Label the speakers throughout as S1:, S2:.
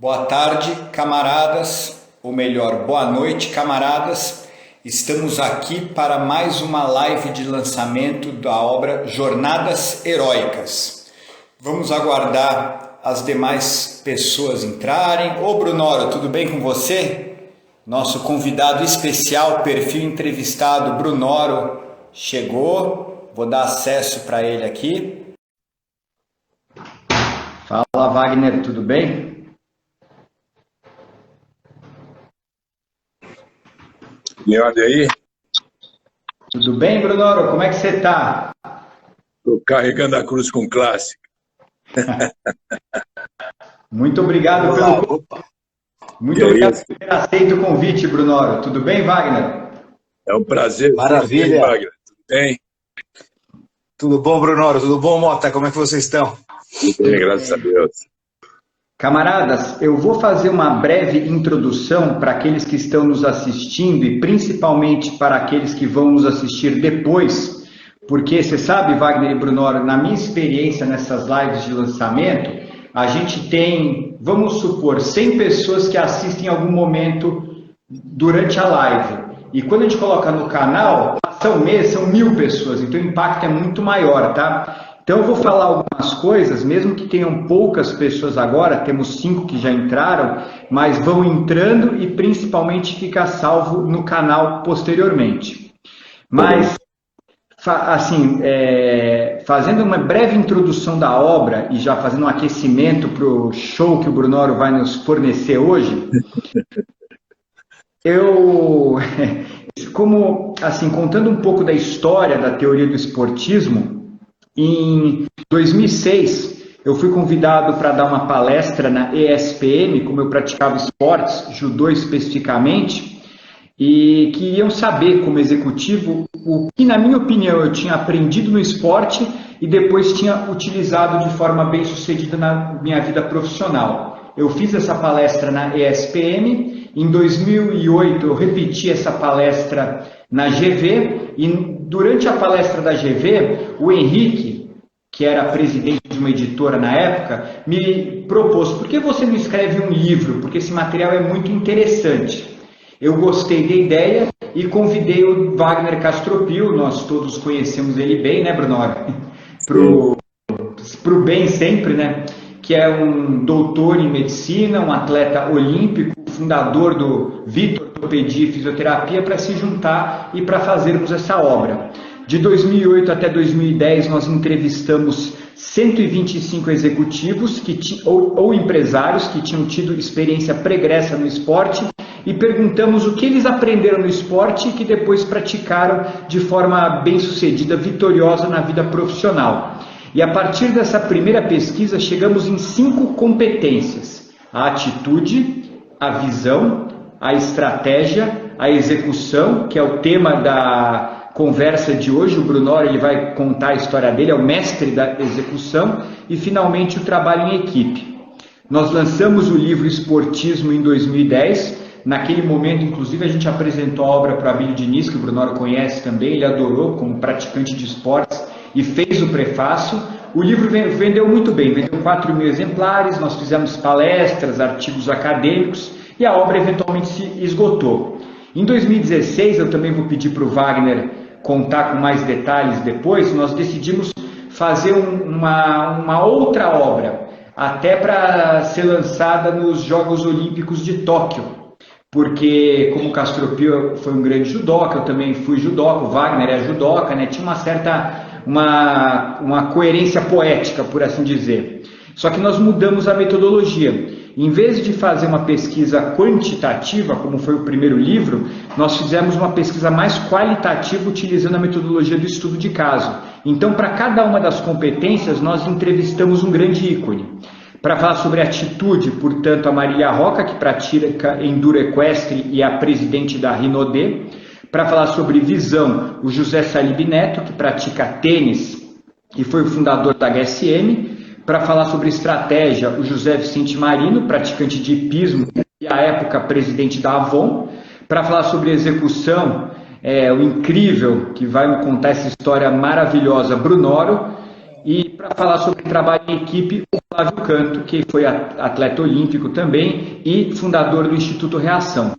S1: Boa tarde, camaradas, ou melhor, boa noite, camaradas. Estamos aqui para mais uma live de lançamento da obra Jornadas Heróicas. Vamos aguardar as demais pessoas entrarem. Ô Brunoro, tudo bem com você? Nosso convidado especial, perfil entrevistado, Brunoro, chegou. Vou dar acesso para ele aqui. Fala, Wagner, tudo bem?
S2: E olha aí.
S1: Tudo bem, Brunoro? Como é que você está?
S2: Estou carregando a cruz com clássico.
S1: Muito obrigado Muito obrigado por ter aceito o convite, Brunoro. Tudo bem, Wagner?
S2: É um prazer.
S3: Maravilha.
S2: Tudo bem, Wagner? Tudo bem?
S3: Tudo bom, Brunoro? Tudo bom, Mota? Como é que vocês estão?
S2: Tudo bem, graças a Deus.
S1: Camaradas, eu vou fazer uma breve introdução para aqueles que estão nos assistindo e principalmente para aqueles que vão nos assistir depois, porque você sabe, Wagner e Brunoro, na minha experiência nessas lives de lançamento, a gente tem, vamos supor, 100 pessoas que assistem em algum momento durante a live. E quando a gente coloca no canal, passa um mês, são 1000 pessoas, então o impacto é muito maior, tá? Então eu vou falar algumas coisas, mesmo que tenham poucas pessoas agora, temos 5 que já entraram, mas vão entrando e principalmente fica salvo no canal posteriormente. Mas, assim, fazendo uma breve introdução da obra e já fazendo um aquecimento para o show que o Brunoro vai nos fornecer hoje, contando um pouco da história da teoria do esportismo, em 2006, eu fui convidado para dar uma palestra na ESPM, como eu praticava esportes, judô especificamente, e queriam saber, como executivo, o que, na minha opinião, eu tinha aprendido no esporte e depois tinha utilizado de forma bem sucedida na minha vida profissional. Eu fiz essa palestra na ESPM, em 2008 eu repeti essa palestra na GV, e durante a palestra da GV, o Henrique, que era presidente de uma editora na época, me propôs: por que você não escreve um livro? Porque esse material é muito interessante. Eu gostei da ideia e convidei o Wagner Castropil, nós todos conhecemos ele bem, né, Brunoro? Pro bem sempre, né? Que é um doutor em medicina, um atleta olímpico, fundador do Vitor Ortopedia e Fisioterapia, para se juntar e para fazermos essa obra. De 2008 até 2010, nós entrevistamos 125 executivos ou empresários que tinham tido experiência pregressa no esporte e perguntamos o que eles aprenderam no esporte e que depois praticaram de forma bem-sucedida, vitoriosa na vida profissional. E a partir dessa primeira pesquisa, chegamos em 5 competências: a atitude, a visão, a estratégia, a execução, que é o tema da conversa de hoje. O Brunoro, ele vai contar a história dele, é o mestre da execução, e finalmente o trabalho em equipe. Nós lançamos o livro Esportismo em 2010, naquele momento inclusive a gente apresentou a obra para Abílio Diniz, que o Brunoro conhece também, ele adorou como praticante de esportes e fez o prefácio. O livro vendeu muito bem, vendeu 4.000 exemplares, nós fizemos palestras, artigos acadêmicos e a obra eventualmente se esgotou. Em 2016, eu também vou pedir para o Wagner contar com mais detalhes depois, nós decidimos fazer uma outra obra, até para ser lançada nos Jogos Olímpicos de Tóquio, porque como o Castropil foi um grande judoca, eu também fui judoca, o Wagner é judoca, né? Tinha uma certa uma coerência poética, por assim dizer. Só que nós mudamos a metodologia. Em vez de fazer uma pesquisa quantitativa, como foi o primeiro livro, nós fizemos uma pesquisa mais qualitativa utilizando a metodologia do estudo de caso. Então, para cada uma das competências, nós entrevistamos um grande ícone. Para falar sobre atitude, portanto, a Marília Roca, que pratica enduro equestre e é a presidente da Rinodê. Para falar sobre visão, o José Salib Neto, que pratica tênis e foi o fundador da HSM. Para falar sobre estratégia, o José Vicente Marino, praticante de hipismo e à época presidente da Avon. Para falar sobre execução, o incrível, que vai contar essa história maravilhosa, Brunoro. E para falar sobre trabalho em equipe, o Flávio Canto, que foi atleta olímpico também e fundador do Instituto Reação.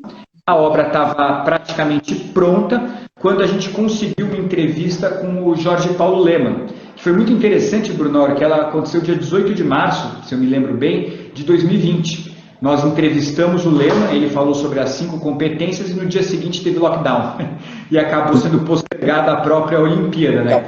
S1: A obra estava praticamente pronta quando a gente conseguiu uma entrevista com o Jorge Paulo Lemann, que foi muito interessante, Brunoro, que ela aconteceu dia 18 de março, se eu me lembro bem, de 2020. Nós entrevistamos o Lemann, ele falou sobre as 5 competências e no dia seguinte teve lockdown. E acabou sendo postergada a própria Olimpíada, né?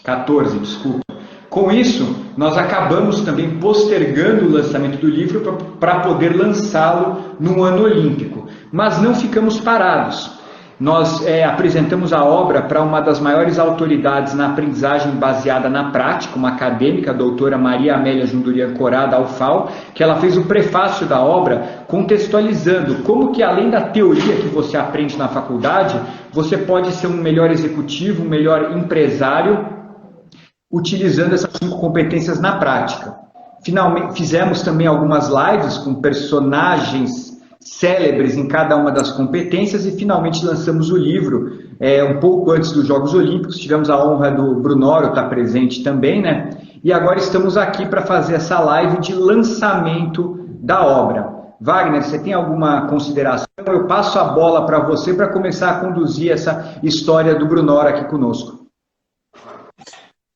S1: 14, desculpa. Com isso, nós acabamos também postergando o lançamento do livro para poder lançá-lo no ano olímpico. Mas não ficamos parados. Nós apresentamos a obra para uma das maiores autoridades na aprendizagem baseada na prática, uma acadêmica, a doutora Maria Amélia Jundurian Corá, da UFAL, que ela fez o prefácio da obra contextualizando como que, além da teoria que você aprende na faculdade, você pode ser um melhor executivo, um melhor empresário, utilizando essas 5 competências na prática. Finalmente, fizemos também algumas lives com personagens célebres em cada uma das competências e finalmente lançamos o livro um pouco antes dos Jogos Olímpicos. Tivemos a honra do Brunoro estar presente também, né? E agora estamos aqui para fazer essa live de lançamento da obra. Wagner, você tem alguma consideração? Eu passo a bola para você para começar a conduzir essa história do Brunoro aqui conosco.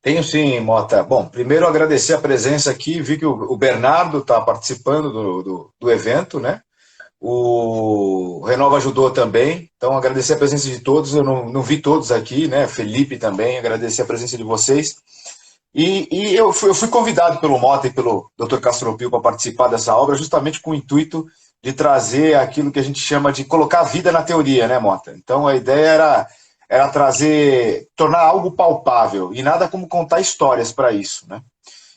S3: Tenho sim, Mota. Bom, primeiro agradecer a presença aqui, vi que o Bernardo está participando do evento, né? O Renova ajudou também, então agradecer a presença de todos, eu não vi todos aqui, né? Felipe também, agradecer a presença de vocês. E eu fui convidado pelo Mota e pelo Dr. Castropil para participar dessa obra, justamente com o intuito de trazer aquilo que a gente chama de colocar vida na teoria, né, Mota? Então a ideia era tornar algo palpável, e nada como contar histórias para isso, né?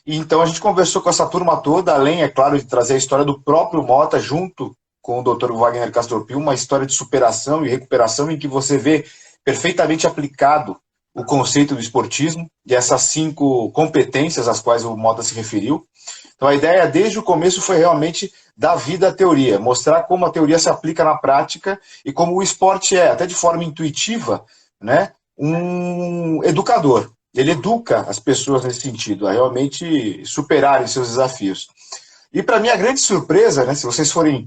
S3: E então a gente conversou com essa turma toda, além, é claro, de trazer a história do próprio Mota junto com o Dr. Wagner Castropil, uma história de superação e recuperação em que você vê perfeitamente aplicado o conceito do esportismo e essas 5 competências às quais o Mota se referiu. Então a ideia desde o começo foi realmente dar vida à teoria, mostrar como a teoria se aplica na prática e como o esporte é, até de forma intuitiva, né, um educador. Ele educa as pessoas nesse sentido, a realmente superarem seus desafios. E para mim a grande surpresa, né, se vocês forem,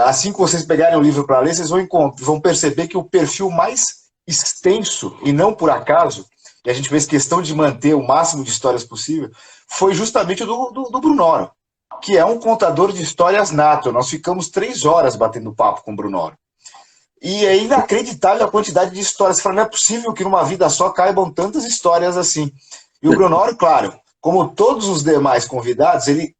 S3: assim que vocês pegarem o livro para ler, vocês vão perceber que o perfil mais extenso, e não por acaso, e a gente fez questão de manter o máximo de histórias possível, foi justamente o do Brunoro, que é um contador de histórias nato. Nós ficamos 3 horas batendo papo com o Brunoro. E é inacreditável a quantidade de histórias. Você fala, não é possível que numa vida só caibam tantas histórias assim. E o Brunoro, claro, como todos os demais convidados, ele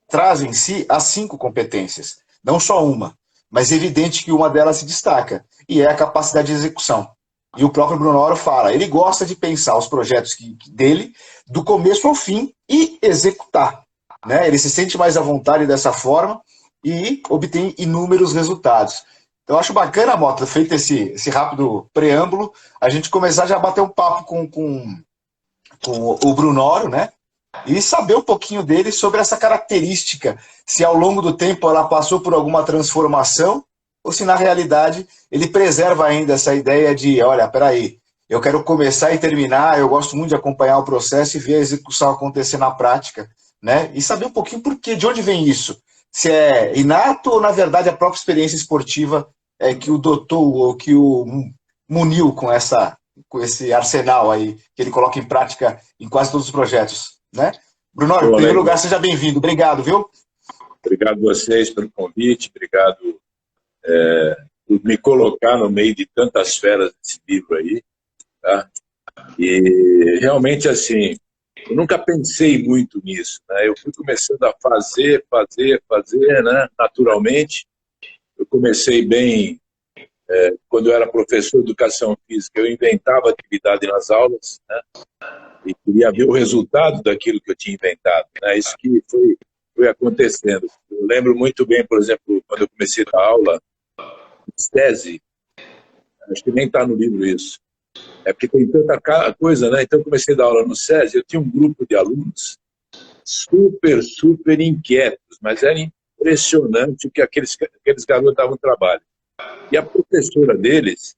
S3: traz em si as 5 competências. Não só uma, mas é evidente que uma delas se destaca, e é a capacidade de execução. E o próprio Brunoro fala, ele gosta de pensar os projetos dele do começo ao fim e executar, né? Ele se sente mais à vontade dessa forma e obtém inúmeros resultados. Então, eu acho bacana, Mota, feito esse rápido preâmbulo, a gente começar já a bater um papo com o Brunoro, né? E saber um pouquinho dele sobre essa característica, se ao longo do tempo ela passou por alguma transformação, ou se na realidade ele preserva ainda essa ideia de, olha, peraí, eu quero começar e terminar, eu gosto muito de acompanhar o processo e ver a execução acontecer na prática, né? E saber um pouquinho por quê, de onde vem isso. Se é inato ou, na verdade, a própria experiência esportiva que o dotou ou que o muniu com esse arsenal aí, que ele coloca em prática em quase todos os projetos, né? Brunoro, em primeiro lugar, seja bem-vindo. Obrigado, viu?
S2: Obrigado a vocês pelo convite, obrigado por me colocar no meio de tantas feras desse livro aí, tá? E realmente, assim, eu nunca pensei muito nisso, né? Eu fui começando a fazer, né? Naturalmente. Eu comecei bem, quando eu era professor de educação física, eu inventava atividade nas aulas, né? E queria ver o resultado daquilo que eu tinha inventado, né? Isso que foi acontecendo. Eu lembro muito bem, por exemplo, quando eu comecei a dar aula, SESI, acho que nem está no livro isso, é porque tem tanta coisa, né? Então eu comecei a dar aula no SESI, eu tinha um grupo de alunos super inquietos, mas era impressionante o que aqueles garotos davam trabalho. E a professora deles,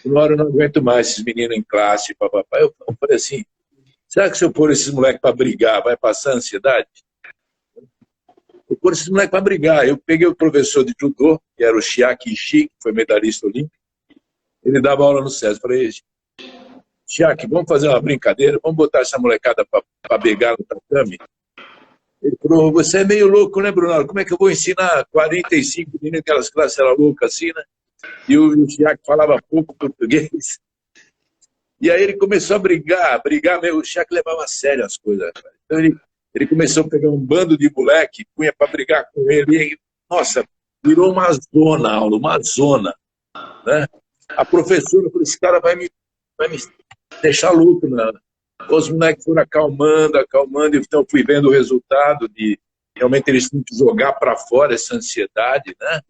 S2: uma hora eu não aguento mais esses meninos em classe, papapá. Eu falei assim, será que se eu pôr esses moleques para brigar, vai passar ansiedade? pôr esses moleques para brigar. Eu peguei o professor de judô, que era o Chiaki Ishii, que foi medalhista olímpico. Ele dava aula no SESI. Falei, Chiaki, vamos fazer uma brincadeira? Vamos botar essa molecada para brigar no tatame? Ele falou, você é meio louco, né, Bruno? Como é que eu vou ensinar 45 meninos, aquelas classes eram loucas assim, né? E o Chiaki falava pouco português. E aí ele começou a brigar mesmo. O Chiaki levava a sério as coisas. Então ele começou a pegar um bando de moleque, punha para brigar com ele. E, nossa, virou uma zona a aula, uma zona. Né? A professora falou, esse cara vai me deixar louco, né? Os moleques foram acalmando, então eu fui vendo o resultado de realmente eles têm que jogar para fora essa ansiedade, né?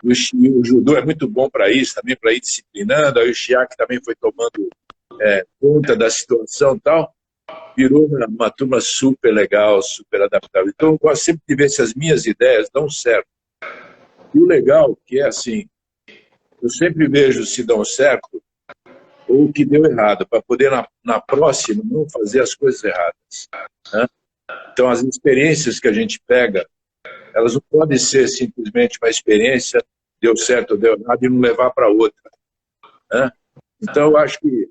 S2: O judô é muito bom para isso, também para ir disciplinando, aí o Chiaki também foi tomando conta da situação e tal, virou uma turma super legal, super adaptável. Então eu gosto sempre de ver se as minhas ideias dão certo. E o legal que é assim, eu sempre vejo se dão certo ou o que deu errado, para poder na próxima não fazer as coisas erradas. Né? Então as experiências que a gente pega, elas não podem ser simplesmente uma experiência, deu certo ou deu errado, e não levar para outra. Né? Então eu acho que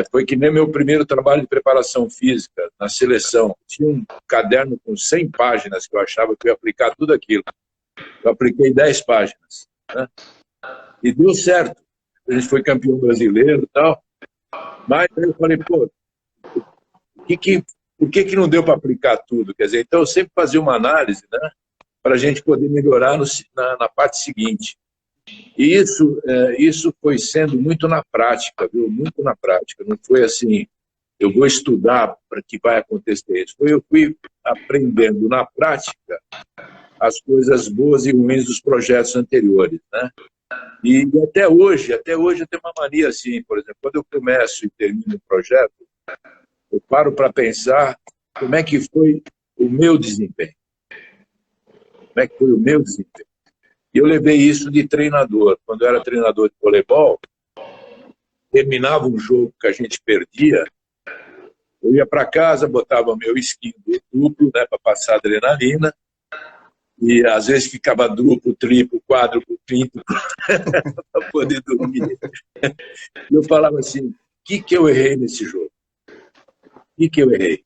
S2: foi que nem meu primeiro trabalho de preparação física na seleção. Tinha um caderno com 100 páginas que eu achava que eu ia aplicar tudo aquilo. Eu apliquei 10 páginas. Né? E deu certo. A gente foi campeão brasileiro e tal. Mas eu falei, pô, por que não deu para aplicar tudo? Quer dizer, então eu sempre fazia uma análise, né, para a gente poder melhorar na parte seguinte. E isso foi sendo muito na prática, viu? Muito na prática. Não foi assim, eu vou estudar para que vai acontecer isso. Eu fui aprendendo na prática as coisas boas e ruins dos projetos anteriores, né? E até hoje eu tenho uma mania assim, por exemplo, quando eu começo e termino um projeto, eu paro para pensar como é que foi o meu desempenho. Como é que foi o meu desempenho? E eu levei isso de treinador. Quando eu era treinador de voleibol, terminava um jogo que a gente perdia, eu ia para casa, botava meu skin duplo, né, para passar adrenalina, e às vezes ficava duplo, triplo, quádruplo, quinto, para poder dormir. E eu falava assim, o que eu errei nesse jogo? O que eu errei?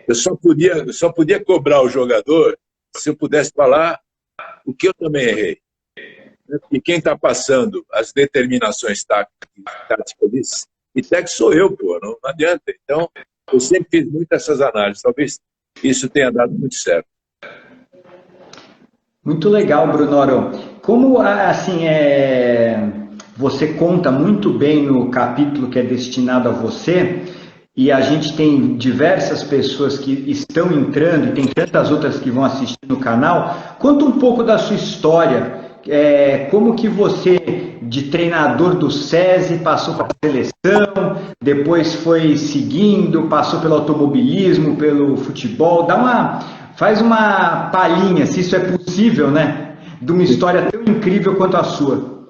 S2: Eu só podia cobrar o jogador se eu pudesse falar o que eu também errei. E quem está passando as determinações táticas e técnico sou eu, pô, não adianta. Então, eu sempre fiz muito essas análises. Talvez isso tenha dado muito certo.
S1: Muito legal, Brunoro. Como, assim, você conta muito bem no capítulo que é destinado a você, e a gente tem diversas pessoas que estão entrando, e tem tantas outras que vão assistir no canal. Conta um pouco da sua história, como que você, de treinador do SESI, passou para a seleção, depois foi seguindo, passou pelo automobilismo, pelo futebol. Faz uma palhinha, se isso é possível, né? De uma história tão incrível quanto a sua.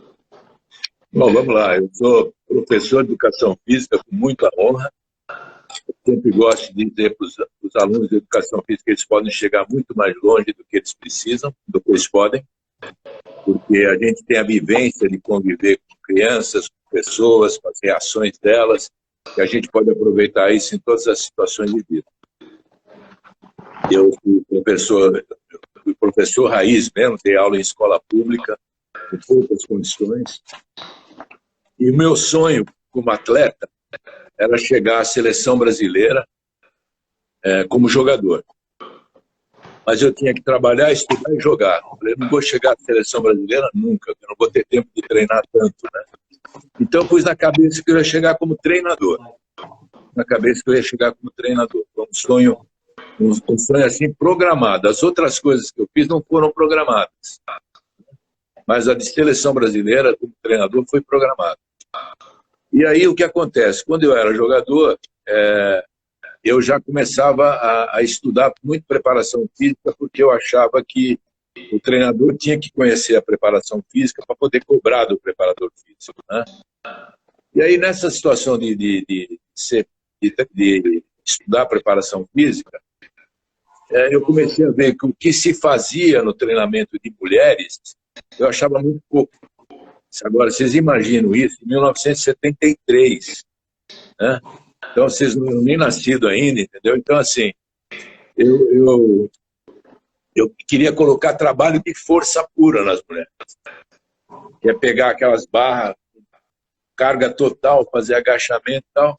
S2: Bom, vamos lá. Eu sou professor de educação física com muita honra. Eu sempre gosto de dizer para os alunos de educação física que eles podem chegar muito mais longe do que eles precisam, do que eles podem, porque a gente tem a vivência de conviver com crianças, com pessoas, com as reações delas, e a gente pode aproveitar isso em todas as situações de vida. Eu fui professor raiz mesmo, dei aula em escola pública, com poucas condições. E o meu sonho como atleta era chegar à seleção brasileira como jogador. Mas eu tinha que trabalhar, estudar e jogar. Eu falei, não vou chegar à seleção brasileira nunca, eu não vou ter tempo de treinar tanto, né? Então eu pus na cabeça que eu ia chegar como treinador. Foi um sonho assim programado. As outras coisas que eu fiz não foram programadas. Mas a de seleção brasileira, como treinador, foi programada. E aí o que acontece? Quando eu era jogador, eu já começava a estudar muito preparação física, porque eu achava que o treinador tinha que conhecer a preparação física para poder cobrar do preparador físico, né? E aí, nessa situação de estudar preparação física, eu comecei a ver que o que se fazia no treinamento de mulheres, eu achava muito pouco. Agora, vocês imaginam isso em 1973, né? Então, vocês não eram nem nascidos ainda, entendeu? Então, assim, eu queria colocar trabalho de força pura nas mulheres. Que é pegar aquelas barras, carga total, fazer agachamento e tal.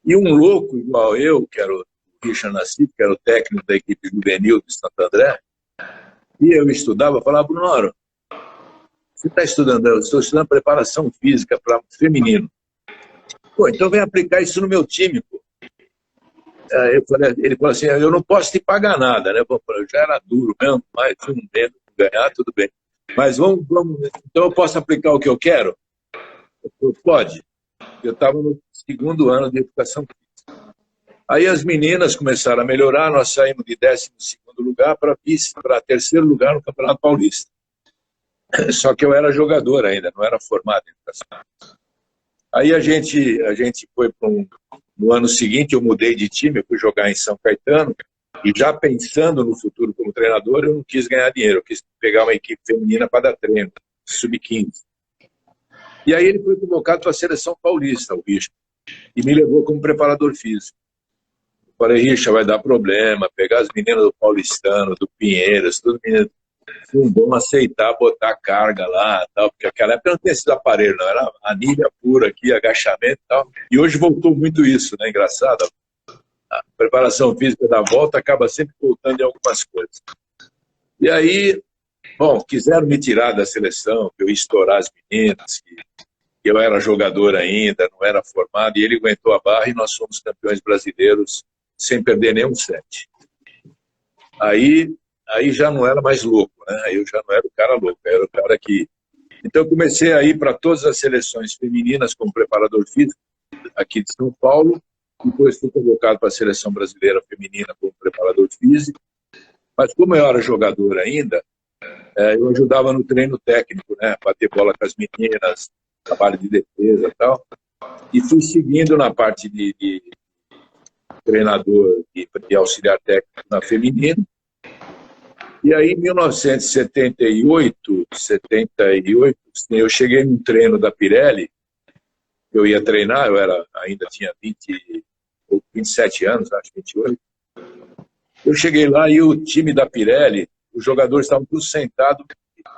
S2: E um louco igual eu, que era o Richard Nassif, que era o técnico da equipe juvenil de Santo André, e eu estudava, falava, Bruno, você está estudando? Eu estou estudando preparação física para feminino. Pô, então vem aplicar isso no meu time, pô. Ele falou assim, eu não posso te pagar nada, né? Eu já era duro mesmo, mas tinha um medo de ganhar, tudo bem. Mas vamos, então eu posso aplicar o que eu quero? Eu falei, pode. Eu estava no 2º ano de educação física. Aí as meninas começaram a melhorar, nós saímos de 12º lugar para 3º lugar no Campeonato Paulista. Só que eu era jogador ainda, não era formado em educação. Aí a gente foi para no ano seguinte, eu mudei de time, eu fui jogar em São Caetano, e já pensando no futuro como treinador, eu não quis ganhar dinheiro, eu quis pegar uma equipe feminina para dar treino, sub-15. E aí ele foi convocado para a seleção paulista, o Richard, e me levou como preparador físico. Eu falei, Richard, vai dar problema, pegar as meninas do Paulistano, do Pinheiros, tudo menino. Não vão aceitar botar carga lá, tal, porque aquela época não tinha esses aparelhos, não, era anilha pura aqui, agachamento e tal. E hoje voltou muito isso, né? Engraçado. A preparação física da volta acaba sempre voltando em algumas coisas. E aí, bom, quiseram me tirar da seleção, que eu ia estourar as meninas, que eu era jogador ainda, não era formado, e ele aguentou a barra e nós fomos campeões brasileiros sem perder nenhum set. Aí já não era mais louco, né? Aí eu já não era o cara louco, era o cara que... Então eu comecei a ir para todas as seleções femininas como preparador físico aqui de São Paulo, depois fui convocado para a seleção brasileira feminina como preparador físico, mas como eu era jogador ainda, eu ajudava no treino técnico, né? Bater bola com as meninas, trabalho de defesa e tal, e fui seguindo na parte de treinador de auxiliar técnico na feminina. E aí, em 1978, eu cheguei num treino da Pirelli, eu ia treinar, ainda tinha 27 anos, acho, 28. Eu cheguei lá e o time da Pirelli, os jogadores estavam todos sentados.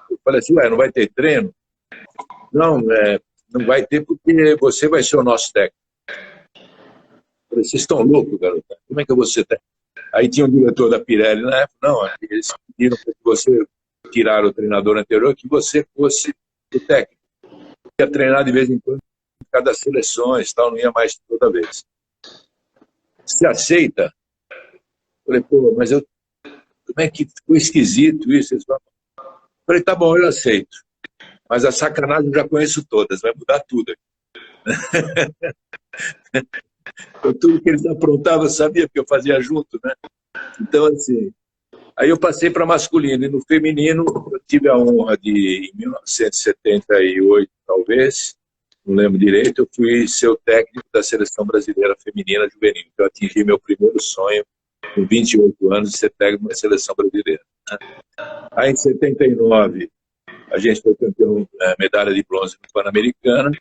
S2: Eu falei assim, não vai ter treino? Não, não vai ter porque você vai ser o nosso técnico. Eu falei, vocês estão loucos, garota? Como é que eu vou ser técnico? Aí tinha um diretor da Pirelli na época, não, eles pediram para que você tirar o treinador anterior, que você fosse o técnico. Ia treinar de vez em quando, em cada seleções, tal, não ia mais toda vez. Você aceita? Eu falei, pô, mas como é que ficou esquisito isso? Eu falei, tá bom, eu aceito. Mas a sacanagem eu já conheço todas, vai mudar tudo aqui. Tudo que eles aprontavam eu sabia, porque eu fazia junto, né? Então, assim, aí eu passei para masculino, e no feminino eu tive a honra de, em 1978, talvez, não lembro direito, eu fui ser o técnico da seleção brasileira feminina juvenil. Eu atingi meu primeiro sonho, com 28 anos, de ser técnico da seleção brasileira, né? Aí, em 79, a gente foi campeão, medalha de bronze no Pan-Americano.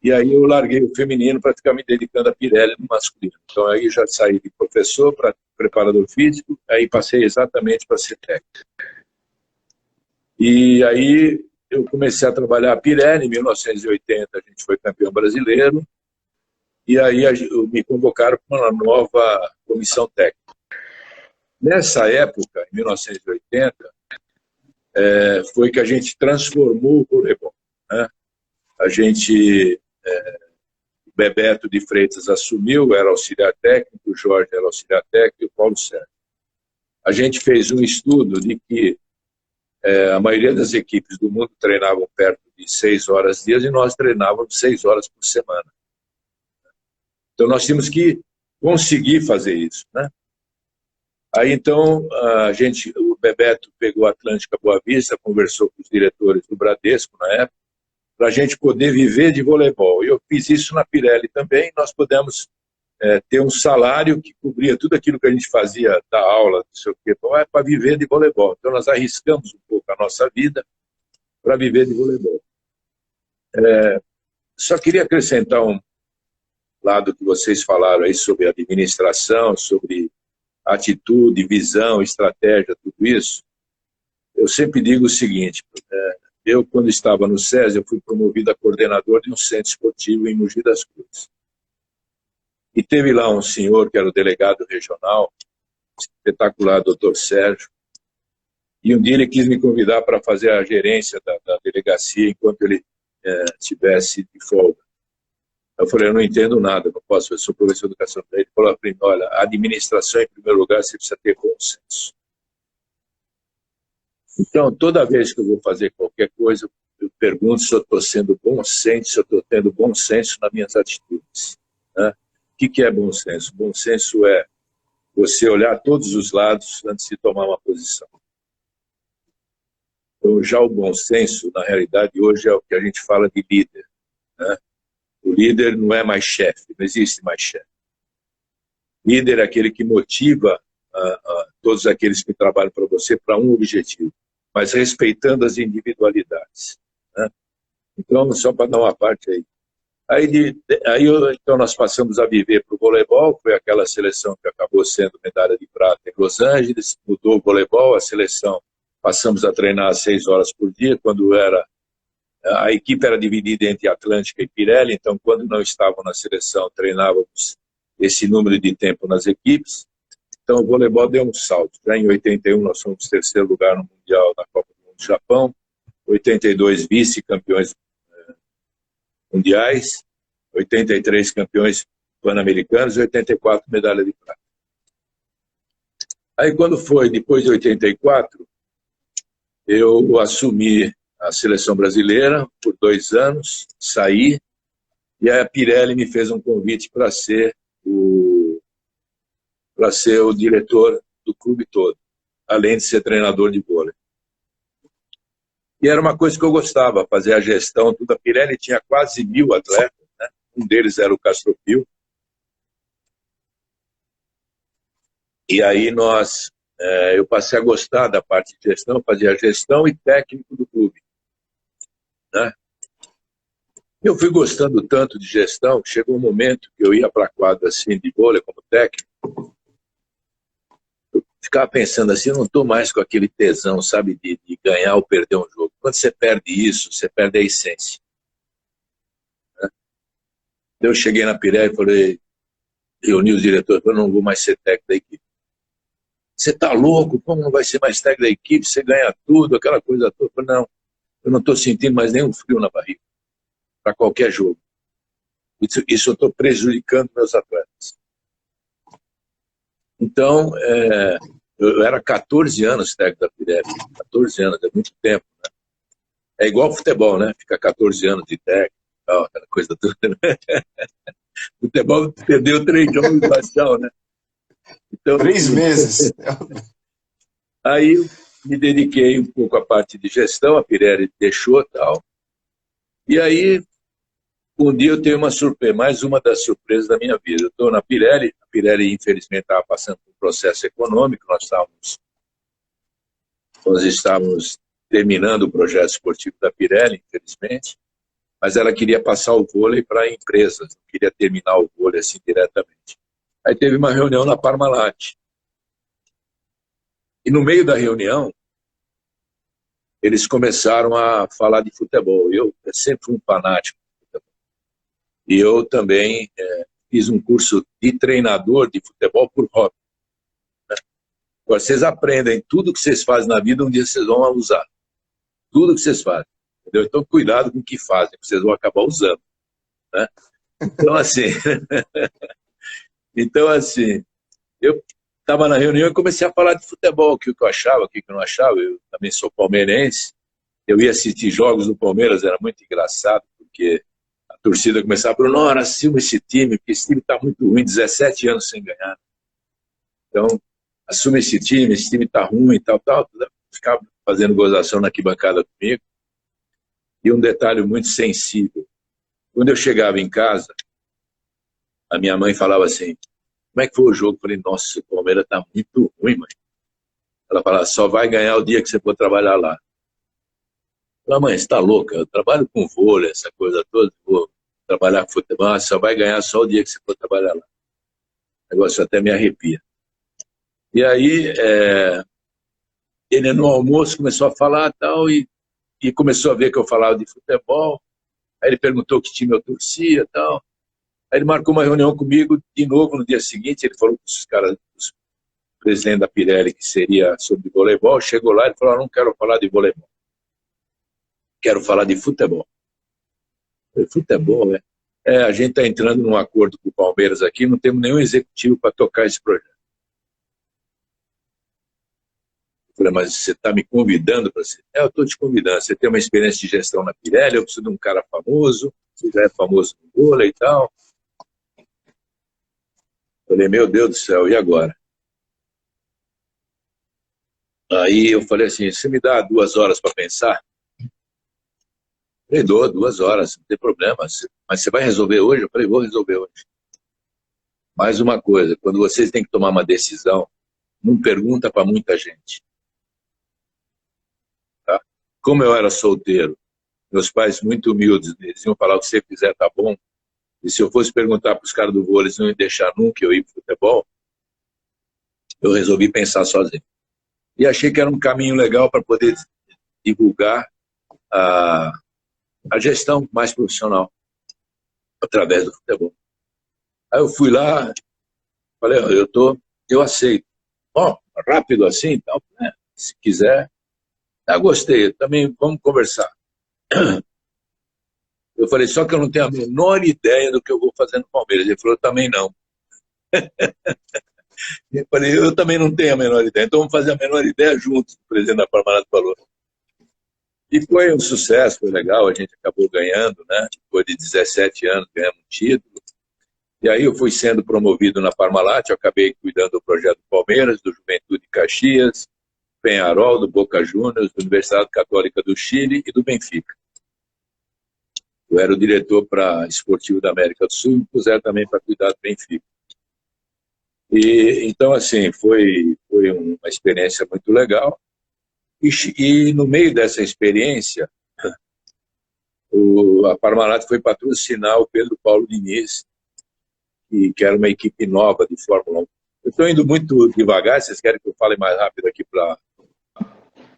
S2: E aí eu larguei o feminino para ficar me dedicando à Pirelli no masculino. Então aí já saí de professor para preparador físico, aí passei exatamente para ser técnico. E aí eu comecei a trabalhar a Pirelli, em 1980 a gente foi campeão brasileiro, e aí me convocaram para uma nova comissão técnica. Nessa época, em 1980, foi que a gente transformou o voleibol, né? A gente... o Bebeto de Freitas assumiu, era auxiliar técnico, o Jorge era auxiliar técnico e o Paulo Sérgio. A gente fez um estudo de que a maioria das equipes do mundo treinavam perto de 6 horas dia e nós treinávamos 6 horas por semana. Então nós tínhamos que conseguir fazer isso, né? Aí então o Bebeto pegou a Atlântica Boa Vista, conversou com os diretores do Bradesco na época, para a gente poder viver de voleibol. Eu fiz isso na Pirelli também, nós pudemos ter um salário que cobria tudo aquilo que a gente fazia da aula, não sei o quê, para viver de voleibol. Então, nós arriscamos um pouco a nossa vida para viver de voleibol. Só queria acrescentar um lado que vocês falaram aí sobre administração, sobre atitude, visão, estratégia, tudo isso. Eu sempre digo o seguinte, eu, quando estava no SESI, eu fui promovido a coordenador de um centro esportivo em Mogi das Cruzes. E teve lá um senhor que era o delegado regional, espetacular, doutor Sérgio, e um dia ele quis me convidar para fazer a gerência da delegacia enquanto ele estivesse de folga. Eu falei, eu não entendo nada, não posso, eu sou professor de educação. Ele falou para mim, olha, a administração, em primeiro lugar, você precisa ter bom senso. Então, toda vez que eu vou fazer qualquer coisa, eu pergunto se eu estou sendo bom senso, se eu estou tendo bom senso nas minhas atitudes. Né? O que é bom senso? Bom senso é você olhar todos os lados antes de tomar uma posição. Então, já o bom senso, na realidade, hoje é o que a gente fala de líder. Né? O líder não é mais chefe, não existe mais chefe. Líder é aquele que motiva todos aqueles que trabalham para você para um objetivo, mas respeitando as individualidades. Né? Então, só para dar uma parte aí. Então nós passamos a viver para o voleibol, foi aquela seleção que acabou sendo medalha de prata em Los Angeles, mudou o voleibol, a seleção, passamos a treinar às 6 horas por dia, quando a equipe era dividida entre Atlântica e Pirelli, então quando não estavam na seleção, treinávamos esse número de tempo nas equipes, então o voleibol deu um salto. Já em 81 nós fomos 3º lugar no Mundial da Copa do Mundo do Japão, 82 vice-campeões mundiais, 83 campeões pan-americanos e 84 medalha de prata. Aí quando foi, depois de 84, eu assumi a seleção brasileira por 2 anos, saí, e a Pirelli me fez um convite para ser o diretor do clube todo, além de ser treinador de vôlei. E era uma coisa que eu gostava, fazer a gestão, tudo. A Pirelli tinha quase 1000 atletas, né? Um deles era o Castropil. E aí eu passei a gostar da parte de gestão, fazia gestão e técnico do clube. Né? Eu fui gostando tanto de gestão, que chegou um momento que eu ia para a quadra assim, de vôlei como técnico, eu ficava pensando assim, eu não estou mais com aquele tesão, sabe, de ganhar ou perder um jogo. Quando você perde isso, você perde a essência. Né? Eu cheguei na Pirelli e falei, reuni os diretores, eu não vou mais ser técnico da equipe. Você está louco? Como não vai ser mais técnico da equipe? Você ganha tudo, aquela coisa toda. Eu falei, não, eu não estou sentindo mais nenhum frio na barriga para qualquer jogo. Isso eu estou prejudicando meus atletas. Então, eu era 14 anos técnico da Pirelli. 14 anos, é muito tempo. Né? É igual futebol, né? Fica 14 anos de técnico, tal, aquela coisa toda. Né? Futebol perdeu 3 jogos de baixão, né? Então,
S3: 3 meses.
S2: Aí eu me dediquei um pouco à parte de gestão, a Pirelli deixou tal. E aí, um dia eu tenho uma surpresa, mais uma das surpresas da minha vida. Eu estou na Pirelli, a Pirelli infelizmente estava passando por um processo econômico, nós estávamos terminando o projeto esportivo da Pirelli, infelizmente, mas ela queria passar o vôlei para empresas, não queria terminar o vôlei assim diretamente. Aí teve uma reunião na Parmalat. E no meio da reunião, eles começaram a falar de futebol. Eu sempre fui um fanático de futebol. E eu também fiz um curso de treinador de futebol por hobby. Né? Agora, vocês aprendem tudo que vocês fazem na vida, um dia vocês vão usar. Tudo que vocês fazem. Entendeu? Então, cuidado com o que fazem, porque vocês vão acabar usando. Né? Então, assim, eu estava na reunião e comecei a falar de futebol, o que eu achava, o que eu não achava. Eu também sou palmeirense. Eu ia assistir jogos do Palmeiras, era muito engraçado, porque a torcida começava a falar, não, assuma esse time, porque esse time está muito ruim, 17 anos sem ganhar. Então, assume esse time está ruim, tal. Ficava fazendo gozação na arquibancada comigo. E um detalhe muito sensível. Quando eu chegava em casa, a minha mãe falava assim, como é que foi o jogo? Eu falei, nossa, o Palmeiras tá muito ruim, mãe. Ela falava, só vai ganhar o dia que você for trabalhar lá. Eu falei, mãe, você tá louca? Eu trabalho com vôlei, essa coisa toda, vou trabalhar com futebol, só vai ganhar só o dia que você for trabalhar lá. O negócio até me arrepia. E aí, ele no almoço começou a falar tal, e começou a ver que eu falava de futebol. Aí ele perguntou que time eu torcia tal. Aí ele marcou uma reunião comigo de novo no dia seguinte. Ele falou com os caras, os presidente da Pirelli, que seria sobre voleibol. Chegou lá e falou, não quero falar de voleibol. Quero falar de futebol. Eu falei, futebol, né? A gente está entrando num acordo com o Palmeiras aqui, não temos nenhum executivo para tocar esse projeto. Eu falei, mas você está me convidando para ser? Eu estou te convidando. Você tem uma experiência de gestão na Pirelli, eu preciso de um cara famoso, você já é famoso no vôlei e tal. Eu falei, meu Deus do céu, e agora? Aí eu falei assim, você me dá 2 horas para pensar? Eu falei, dou 2 horas, não tem problema. Mas você vai resolver hoje? Eu falei, vou resolver hoje. Mais uma coisa, quando vocês têm que tomar uma decisão, não pergunta para muita gente. Tá? Como eu era solteiro, meus pais muito humildes, eles iam falar, o que você fizer tá bom. E se eu fosse perguntar para os caras do vôlei, eles não iam deixar nunca eu ir para o futebol, eu resolvi pensar sozinho. E achei que era um caminho legal para poder divulgar a gestão mais profissional através do futebol. Aí eu fui lá, falei, eu aceito. Ó, rápido assim, então, né? Se quiser. Gostei, também vamos conversar. Eu falei, só que eu não tenho a menor ideia do que eu vou fazer no Palmeiras. Ele falou, também não. Eu falei, eu também não tenho a menor ideia, então vamos fazer a menor ideia juntos, o presidente da Parmalat falou. E foi um sucesso, foi legal, a gente acabou ganhando, né? Depois de 17 anos, ganhamos um título. E aí eu fui sendo promovido na Parmalat, eu acabei cuidando do projeto do Palmeiras, do Juventude Caxias, Peñarol, do Boca Juniors, da Universidade Católica do Chile e do Benfica. Eu era o diretor esportivo da América do Sul, me puseram também para cuidar do Benfica. E, então, assim, foi uma experiência muito legal. E no meio dessa experiência, a Parmalat foi patrocinar o Pedro Paulo Diniz, que era uma equipe nova de Fórmula 1. Eu estou indo muito devagar, vocês querem que eu fale mais rápido aqui para...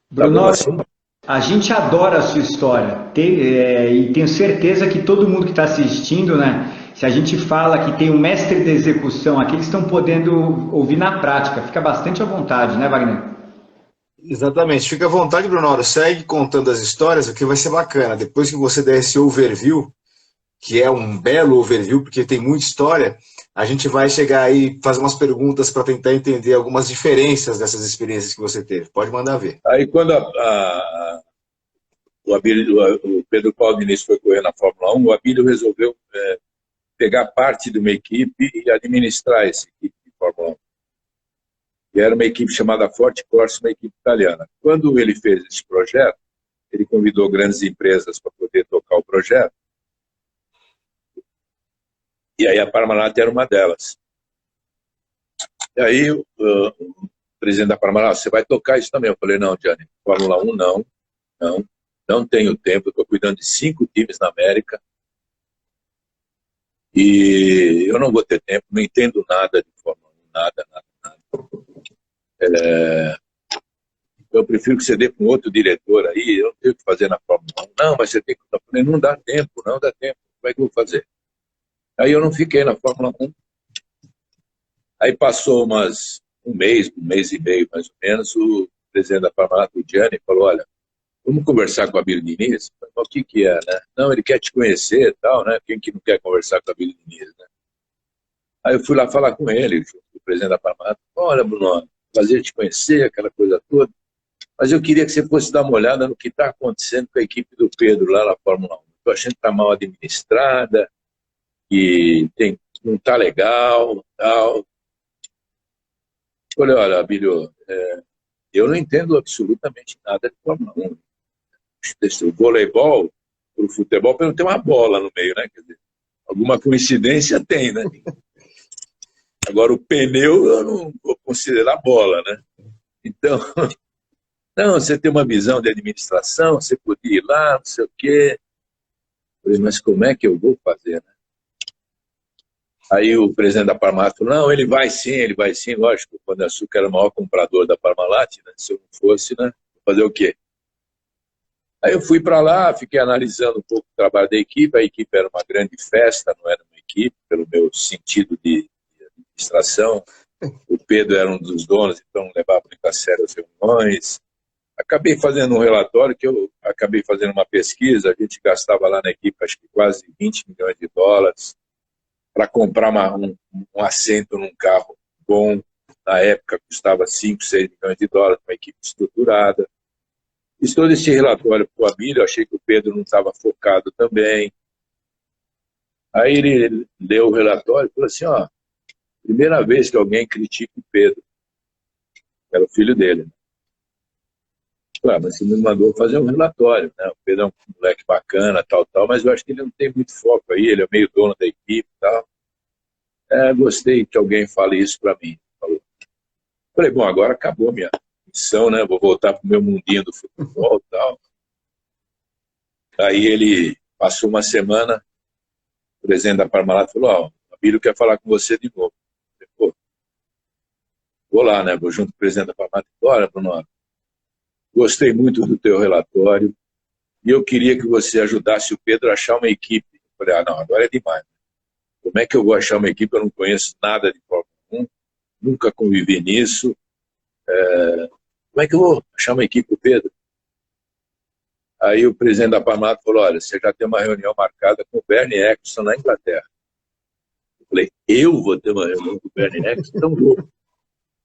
S1: Bruno, assim? A gente adora a sua história e tenho certeza que todo mundo que está assistindo, né? Se a gente fala que tem um mestre de execução aqui, eles estão podendo ouvir na prática. Fica bastante à vontade, né, Wagner?
S3: Exatamente. Fica à vontade, Bruno. Segue contando as histórias, o que vai ser bacana. Depois que você der esse overview, que é um belo overview, porque tem muita história, a gente vai chegar aí e fazer umas perguntas para tentar entender algumas diferenças dessas experiências que você teve. Pode mandar ver.
S2: Aí quando o Pedro Paulo Diniz foi correr na Fórmula 1, o Abílio resolveu pegar parte de uma equipe e administrar essa equipe de Fórmula 1. E era uma equipe chamada Forte Corsa, uma equipe italiana. Quando ele fez esse projeto, ele convidou grandes empresas para poder tocar o projeto. E aí a Parmalat era uma delas. E aí o presidente da Parmalat, você vai tocar isso também? Eu falei, não, Gianni, Fórmula 1 não tenho tempo, estou cuidando de 5 times na América. E eu não vou ter tempo, não entendo nada de Fórmula 1, nada. Eu prefiro que você dê para um outro diretor aí, eu não tenho o que fazer na Fórmula 1. Não, mas você tem que... Eu falei, não dá tempo, como é que eu vou fazer? Aí eu não fiquei na Fórmula 1. Aí passou um mês e meio, mais ou menos, o presidente da Parmalat, o Gianni, falou, olha, vamos conversar com a Abílio Diniz? Eu falei, o que é, né? Não, ele quer te conhecer e tal, né? Quem que não quer conversar com a Abílio Diniz, né? Aí eu fui lá falar com ele, o presidente da Parmalat. Olha, Bruno, prazer te conhecer, aquela coisa toda. Mas eu queria que você fosse dar uma olhada no que está acontecendo com a equipe do Pedro lá na Fórmula 1. Estou achando que está mal administrada, que não está legal, tal. Eu falei, olha, Abílio, eu não entendo absolutamente nada de Fórmula 1. O voleibol, o futebol, não tem uma bola no meio, né? Quer dizer, Alguma coincidência tem, né? Agora, o pneu eu não vou considerar bola, né? Então, não, você tem uma visão de administração, você podia ir lá, não sei o quê. Eu falei, mas como é que eu vou fazer, né? Aí o presidente da Parmalat falou, não, ele vai sim, lógico, o Pão de Açúcar era o maior comprador da Parmalat, né? Se eu não fosse, né? Fazer o quê? Aí eu fui para lá, fiquei analisando um pouco o trabalho da equipe, a equipe era uma grande festa, não era uma equipe, pelo meu sentido de administração. O Pedro era um dos donos, então levava muito a sério as reuniões. Acabei fazendo um relatório, que eu acabei fazendo uma pesquisa, a gente gastava lá na equipe acho que quase 20 milhões de dólares para comprar um assento num carro bom, na época custava 5, 6 milhões de dólares, uma equipe estruturada. Fiz todo esse relatório para o Abílio, achei que o Pedro não estava focado também. Aí ele leu o relatório e falou assim, ó, primeira vez que alguém critica o Pedro, era o filho dele. Claro, mas você me mandou fazer um relatório, né? O Pedro é um moleque bacana, tal, mas eu acho que ele não tem muito foco aí, ele é meio dono da equipe e tal. Gostei que alguém fale isso para mim. Falou. Falei, bom, agora acabou a minha missão, né? Vou voltar para o meu mundinho do futebol e tal. Aí ele passou uma semana, o presidente da Parmalat falou, ó, o Abílio quer falar com você de novo. Falei, pô, vou lá, né? Vou junto com o presidente da Parmalat. Olha, Bruno, gostei muito do teu relatório e eu queria que você ajudasse o Pedro a achar uma equipe. Eu falei, não, agora é demais. Como é que eu vou achar uma equipe? Eu não conheço nada de Fórmula 1, nunca convivi nisso. Como é que eu vou achar uma equipe, Pedro? Aí o presidente da Parmalat falou, olha, você já tem uma reunião marcada com o Bernie Eccleston na Inglaterra. Eu falei, eu vou ter uma reunião com o Bernie Eccleston? Tão louco,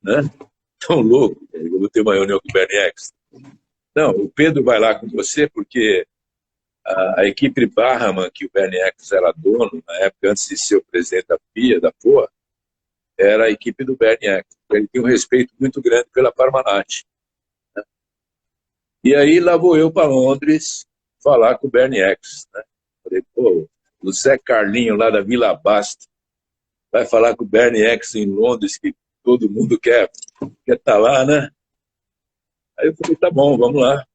S2: né? Tão louco, eu vou ter uma reunião com o Bernie Eccleston. Não, o Pedro vai lá com você porque a equipe Brabham, que o Bernie Eccleston era dono, na época, antes de ser o presidente da FIA, da FOA, era a equipe do Bernie Eccleston. Ele tinha um respeito muito grande pela Parmalat. Né? E aí lá vou eu para Londres falar com o Bernie Eccleston. Né? Falei, pô, o Zé Carlinho lá da Vila Basta vai falar com o Bernie Eccleston em Londres, que todo mundo quer estar lá, né? Aí eu falei, tá bom, vamos lá.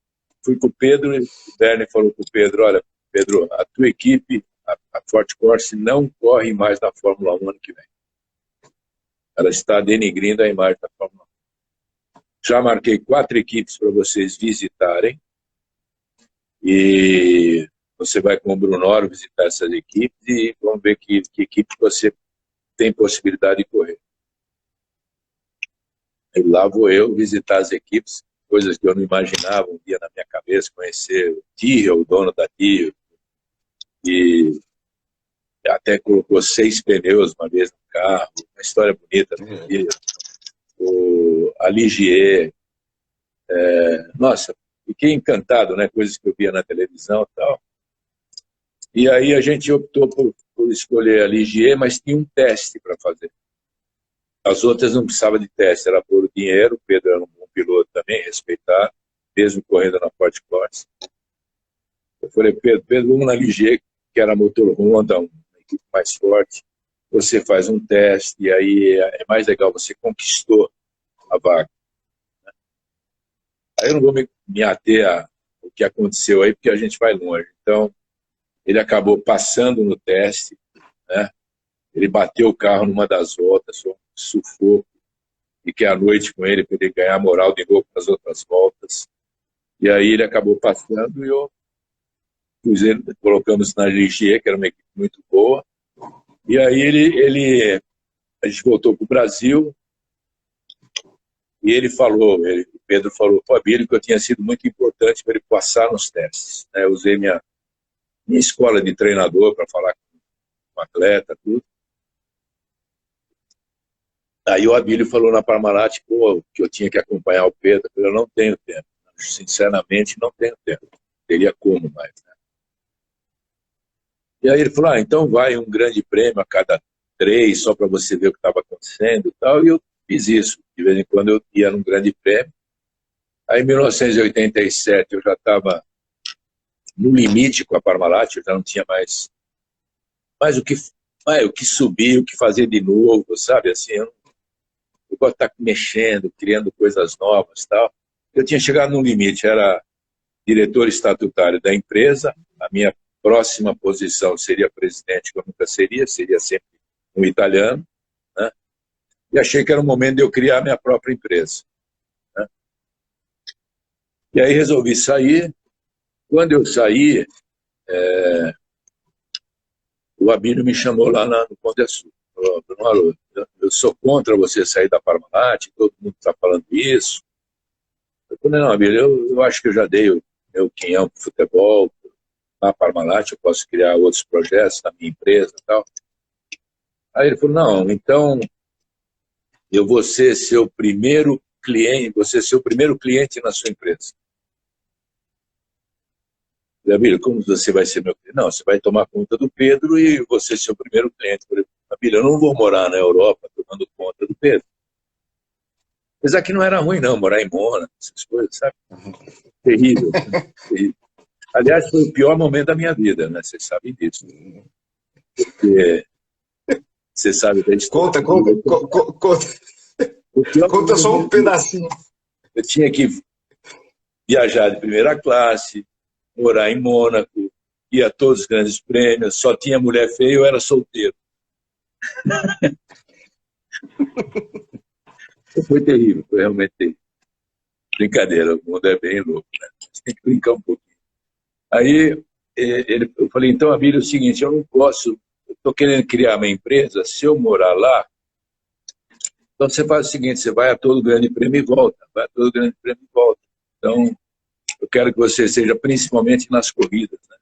S2: Fui com o Pedro, e o Bernie falou com o Pedro, olha, Pedro, a tua equipe, a Forte Corse, não corre mais na Fórmula 1 ano que vem. Ela está denigrindo a imagem da Fórmula 1. Já marquei 4 equipes para vocês visitarem, e você vai com o Brunoro visitar essas equipes e vamos ver que equipe você tem possibilidade de correr. E lá vou eu visitar as equipes, coisas que eu não imaginava um dia na minha cabeça, conhecer o Tyrrell, o dono da Tyrrell, e até colocou 6 pneus uma vez no carro, uma história bonita. A Ligier, nossa, fiquei encantado, né, coisas que eu via na televisão e tal. E aí a gente optou por escolher a Ligier, mas tinha um teste para fazer. As outras não precisavam de teste, era por dinheiro. O Pedro era um bom piloto também, respeitado, mesmo correndo na Forte Corse. Eu falei, Pedro, vamos na Ligier, que era motor Honda, uma equipe mais forte. Você faz um teste, e aí é mais legal, você conquistou a vaga. Aí eu não vou me ater ao que aconteceu aí, porque a gente vai longe. Então, ele acabou passando no teste, né? Ele bateu o carro numa das voltas, foi um sufoco. Fiquei à noite com ele para ele ganhar moral de novo nas outras voltas. E aí ele acabou passando e colocamos na Ligier, que era uma equipe muito boa. E aí a gente voltou para o Brasil e o Pedro falou para o Abílio que eu tinha sido muito importante para ele passar nos testes. Né? Eu usei minha escola de treinador para falar com o atleta, tudo. Aí o Abílio falou na Parmalat que eu tinha que acompanhar o Pedro. Eu não tenho tempo. Sinceramente, não tenho tempo. Teria como mais. Né? E aí ele falou, então vai um grande prêmio a cada 3, só para você ver o que estava acontecendo e tal. E eu fiz isso. De vez em quando eu ia num grande prêmio. Aí em 1987 eu já estava no limite com a Parmalat, eu já não tinha mais mas o que subir, o que fazer de novo, sabe? Assim, eu gosto de estar mexendo, criando coisas novas, tal. Eu tinha chegado no limite, era diretor estatutário da empresa, a minha próxima posição seria presidente, que eu nunca seria sempre um italiano, né? E achei que era o momento de eu criar minha própria empresa, né? E aí resolvi sair. Quando eu saí, o Abílio me chamou lá no Pão de Açúcar. Falou: Bruno, eu sou contra você sair da Parmalat, todo mundo está falando isso. Eu falei: não, Abílio, eu acho que eu já dei o meu quinhão para o futebol, na Parmalat, eu posso criar outros projetos na minha empresa e tal. Aí ele falou: não, então eu vou ser seu primeiro cliente, você ser o primeiro cliente na sua empresa. Abílio, como você vai ser meu cliente? Não, você vai tomar conta do Pedro e você ser o primeiro cliente. Eu falei: Abílio, eu não vou morar na Europa tomando conta do Pedro. Apesar que não era ruim, não, morar em Mônaco, essas coisas, sabe? Terrível, terrível. Aliás, foi o pior momento da minha vida, né? Vocês sabem disso. Porque você sabe da história.
S3: Conta só um pedacinho.
S2: Eu tinha que viajar de primeira classe, morar em Mônaco, ia a todos os grandes prêmios, só tinha mulher feia, eu era solteiro. Foi terrível, foi realmente terrível. Brincadeira, o mundo é bem louco, né? Você tem que brincar um pouquinho. Aí eu falei: então, Abílio, é o seguinte, eu não posso, eu estou querendo criar minha empresa, se eu morar lá, então você faz o seguinte, você vai a todo grande prêmio e volta, vai a todo grande prêmio e volta. Então, eu quero que você seja principalmente nas corridas, né?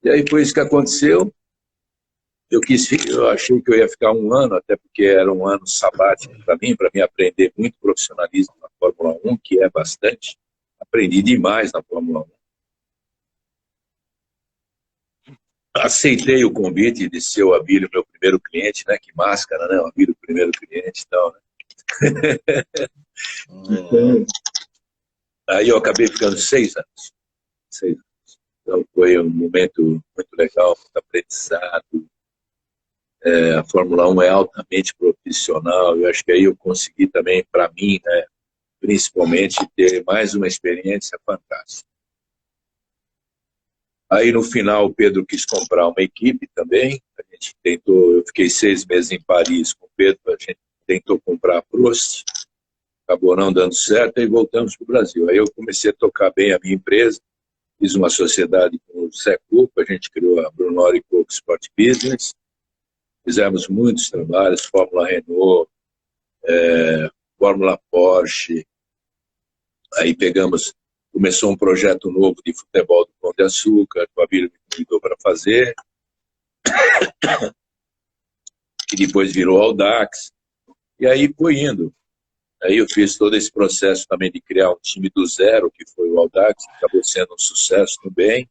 S2: E aí foi isso que aconteceu. Eu achei que eu ia ficar um ano, até porque era um ano sabático para mim aprender muito profissionalismo na Fórmula 1, que é bastante. Aprendi demais na Fórmula 1. Aceitei o convite de ser o Abílio meu primeiro cliente, né? Que máscara, né? O Abílio primeiro cliente e tal, né? Então, aí eu acabei ficando 6 anos. 6 anos. Então foi um momento muito legal, muito aprendizado. A Fórmula 1 é altamente profissional. Eu acho que aí eu consegui também, para mim, né, principalmente, ter mais uma experiência fantástica. Aí, no final, o Pedro quis comprar uma equipe também. A gente tentou, eu fiquei 6 meses em Paris com o Pedro, a gente tentou comprar a Prost, acabou não dando certo, e voltamos para o Brasil. Aí eu comecei a tocar bem a minha empresa, fiz uma sociedade com o Zé Cupa, a gente criou a Brunori Cook Sport Business, fizemos muitos trabalhos, Fórmula Renault, Fórmula Porsche, aí começou um projeto novo de futebol do Pão de Açúcar, que o Abílio me convidou para fazer, que depois virou Audax, e aí foi indo. Aí eu fiz todo esse processo também de criar um time do zero, que foi o Audax, que acabou sendo um sucesso também.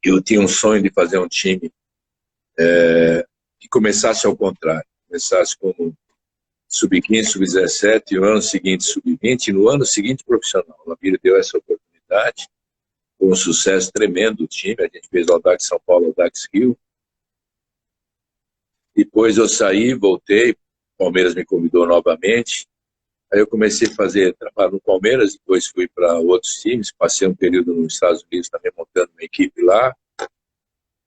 S2: Eu tinha um sonho de fazer um time que começasse ao contrário, começasse como sub-15, sub-17, no ano seguinte sub-20, e no ano seguinte profissional. O Abílio deu essa oportunidade, foi um sucesso tremendo do time, a gente fez o Audax São Paulo, Audax Rio. Depois eu saí, voltei, o Palmeiras me convidou novamente, aí eu comecei a fazer trabalho no Palmeiras, depois fui para outros times, passei um período nos Estados Unidos também montando uma equipe lá,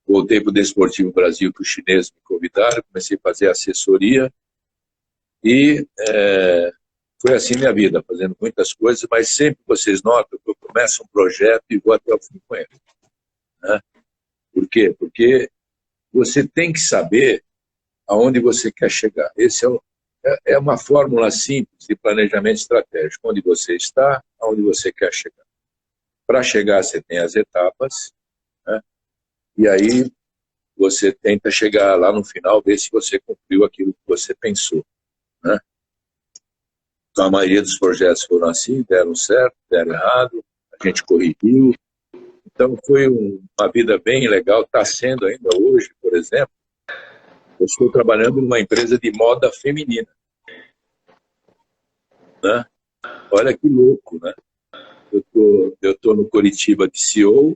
S2: voltei para o Desportivo Brasil, que os chineses me convidaram, comecei a fazer assessoria, e foi assim minha vida, fazendo muitas coisas, mas sempre vocês notam que eu começo um projeto e vou até o fim com ele, né? Por quê? Porque você tem que saber aonde você quer chegar. Esse é uma fórmula simples de planejamento estratégico, onde você está, aonde você quer chegar. Para chegar, você tem as etapas, né? E aí você tenta chegar lá no final, ver se você cumpriu aquilo que você pensou, né? Então, a maioria dos projetos foram assim, deram certo, deram errado, a gente corrigiu. Então, foi uma vida bem legal, está sendo ainda hoje, por exemplo. Eu estou trabalhando numa empresa de moda feminina, né? Olha que louco, né? Eu tô no Coritiba de CEO,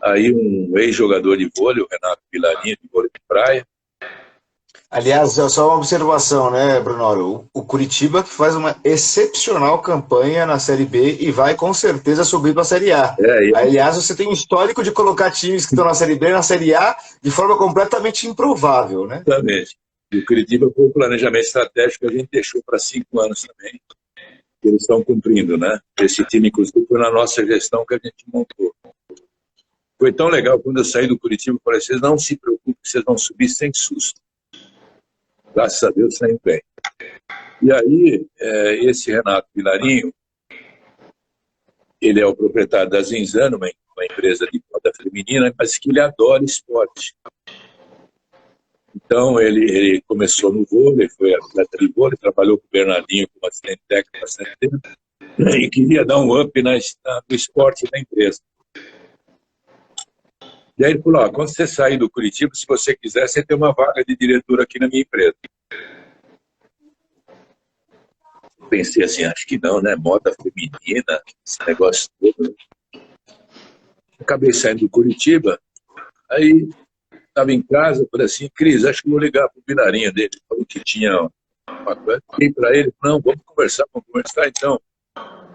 S2: aí um ex-jogador de vôlei, o Renato Vilarinho, de vôlei de praia.
S3: Aliás, só uma observação, né, Brunoro? O Curitiba que faz uma excepcional campanha na Série B e vai com certeza subir para a Série A. Aliás, você tem um histórico de colocar times que estão na Série B na Série A de forma completamente improvável, né?
S2: Exatamente. E o Curitiba foi um planejamento estratégico que a gente deixou para 5 anos também. Eles estão cumprindo, né? Esse time, inclusive, foi na nossa gestão que a gente montou. Foi tão legal quando eu saí do Curitiba, eu falei, vocês não se preocupem, vocês vão subir sem susto. Graças a Deus, saem bem. E aí, esse Renato Vilarinho, ele é o proprietário da Zinzano, uma empresa de moda feminina, mas que ele adora esporte. Então, ele começou no vôlei, foi atleta de vôlei, trabalhou com o Bernardinho como assistente técnico bastante tempo, e queria dar um up no esporte da empresa. E aí ele falou, quando você sair do Curitiba, se você quiser, você tem uma vaga de diretor aqui na minha empresa. Pensei assim, acho que não, né? Moda feminina, esse negócio todo. Acabei saindo do Curitiba, aí estava em casa, falei assim, Cris, acho que vou ligar para o Vilarinho dele. Ele falou que tinha uma coisa. Liguei para ele, não, vamos conversar então.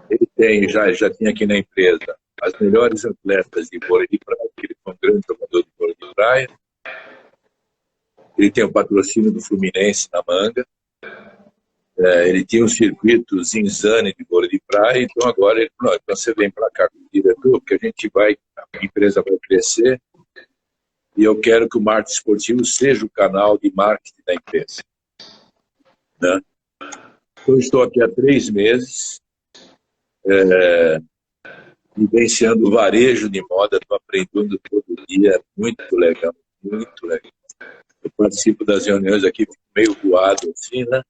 S2: Ele tem, já tinha aqui na empresa as melhores atletas de vôlei de praia, porque ele foi um grande jogador de vôlei de praia. Ele tem o patrocínio do Fluminense na manga. Ele tinha um circuito Zinzane de vôlei de praia, então agora ele falou, então você vem para cá com o diretor, porque a empresa vai crescer e eu quero que o marketing esportivo seja o canal de marketing da empresa. Né? Eu estou aqui há 3 meses, vivenciando o varejo de moda, estou aprendendo todo dia, muito legal, muito legal. Eu participo das reuniões aqui, fico meio voado assim, né?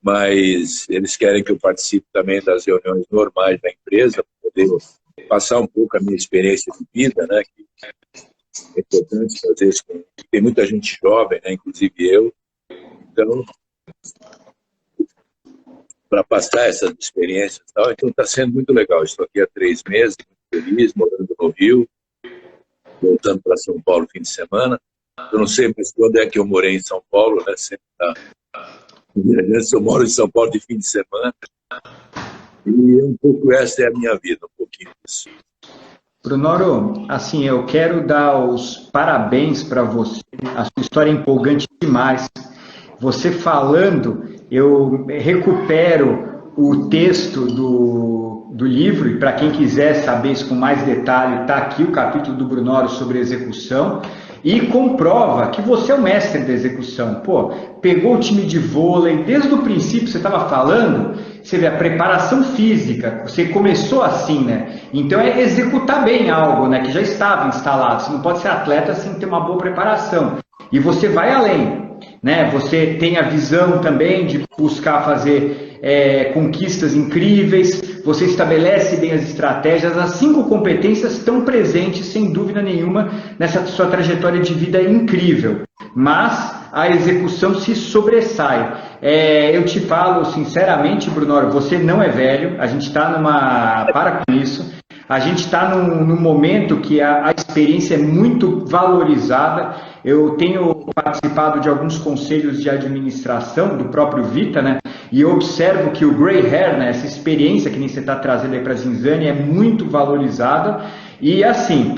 S2: Mas eles querem que eu participe também das reuniões normais da empresa, para poder passar um pouco a minha experiência de vida, né? Que é importante fazer isso. Tem muita gente jovem, né? Inclusive eu. Então, para passar essas experiências e tal, então está sendo muito legal. Estou aqui há 3 meses, muito feliz, morando no Rio, voltando para São Paulo no fim de semana. Eu não sei mais quando é que eu morei em São Paulo, né? Sempre está... Eu moro em São Paulo de fim de semana e um pouco essa é a minha vida, um pouquinho disso.
S1: Brunoro, assim, eu quero dar os parabéns para você, a sua história é empolgante demais. Você falando, eu recupero o texto do livro, e para quem quiser saber isso com mais detalhe, está aqui o capítulo do Brunoro sobre execução. E comprova que você é o mestre da execução. Pô, pegou o time de vôlei, desde o princípio você estava falando, você vê a preparação física, você começou assim, né? Então é executar bem algo, né? Que já estava instalado. Você não pode ser atleta sem ter uma boa preparação. E você vai além, né? Você tem a visão também de buscar fazer conquistas incríveis, você estabelece bem as estratégias, as 5 competências estão presentes, sem dúvida nenhuma, nessa sua trajetória de vida incrível, mas a execução se sobressai. Eu te falo sinceramente, Brunoro, você não é velho, a gente está para com isso, a gente está num momento que a experiência é muito valorizada. Eu tenho participado de alguns conselhos de administração do próprio Vita, né? E eu observo que o Grey Hair, né, essa experiência que nem você está trazendo aí para a Zinzane, é muito valorizada. E assim,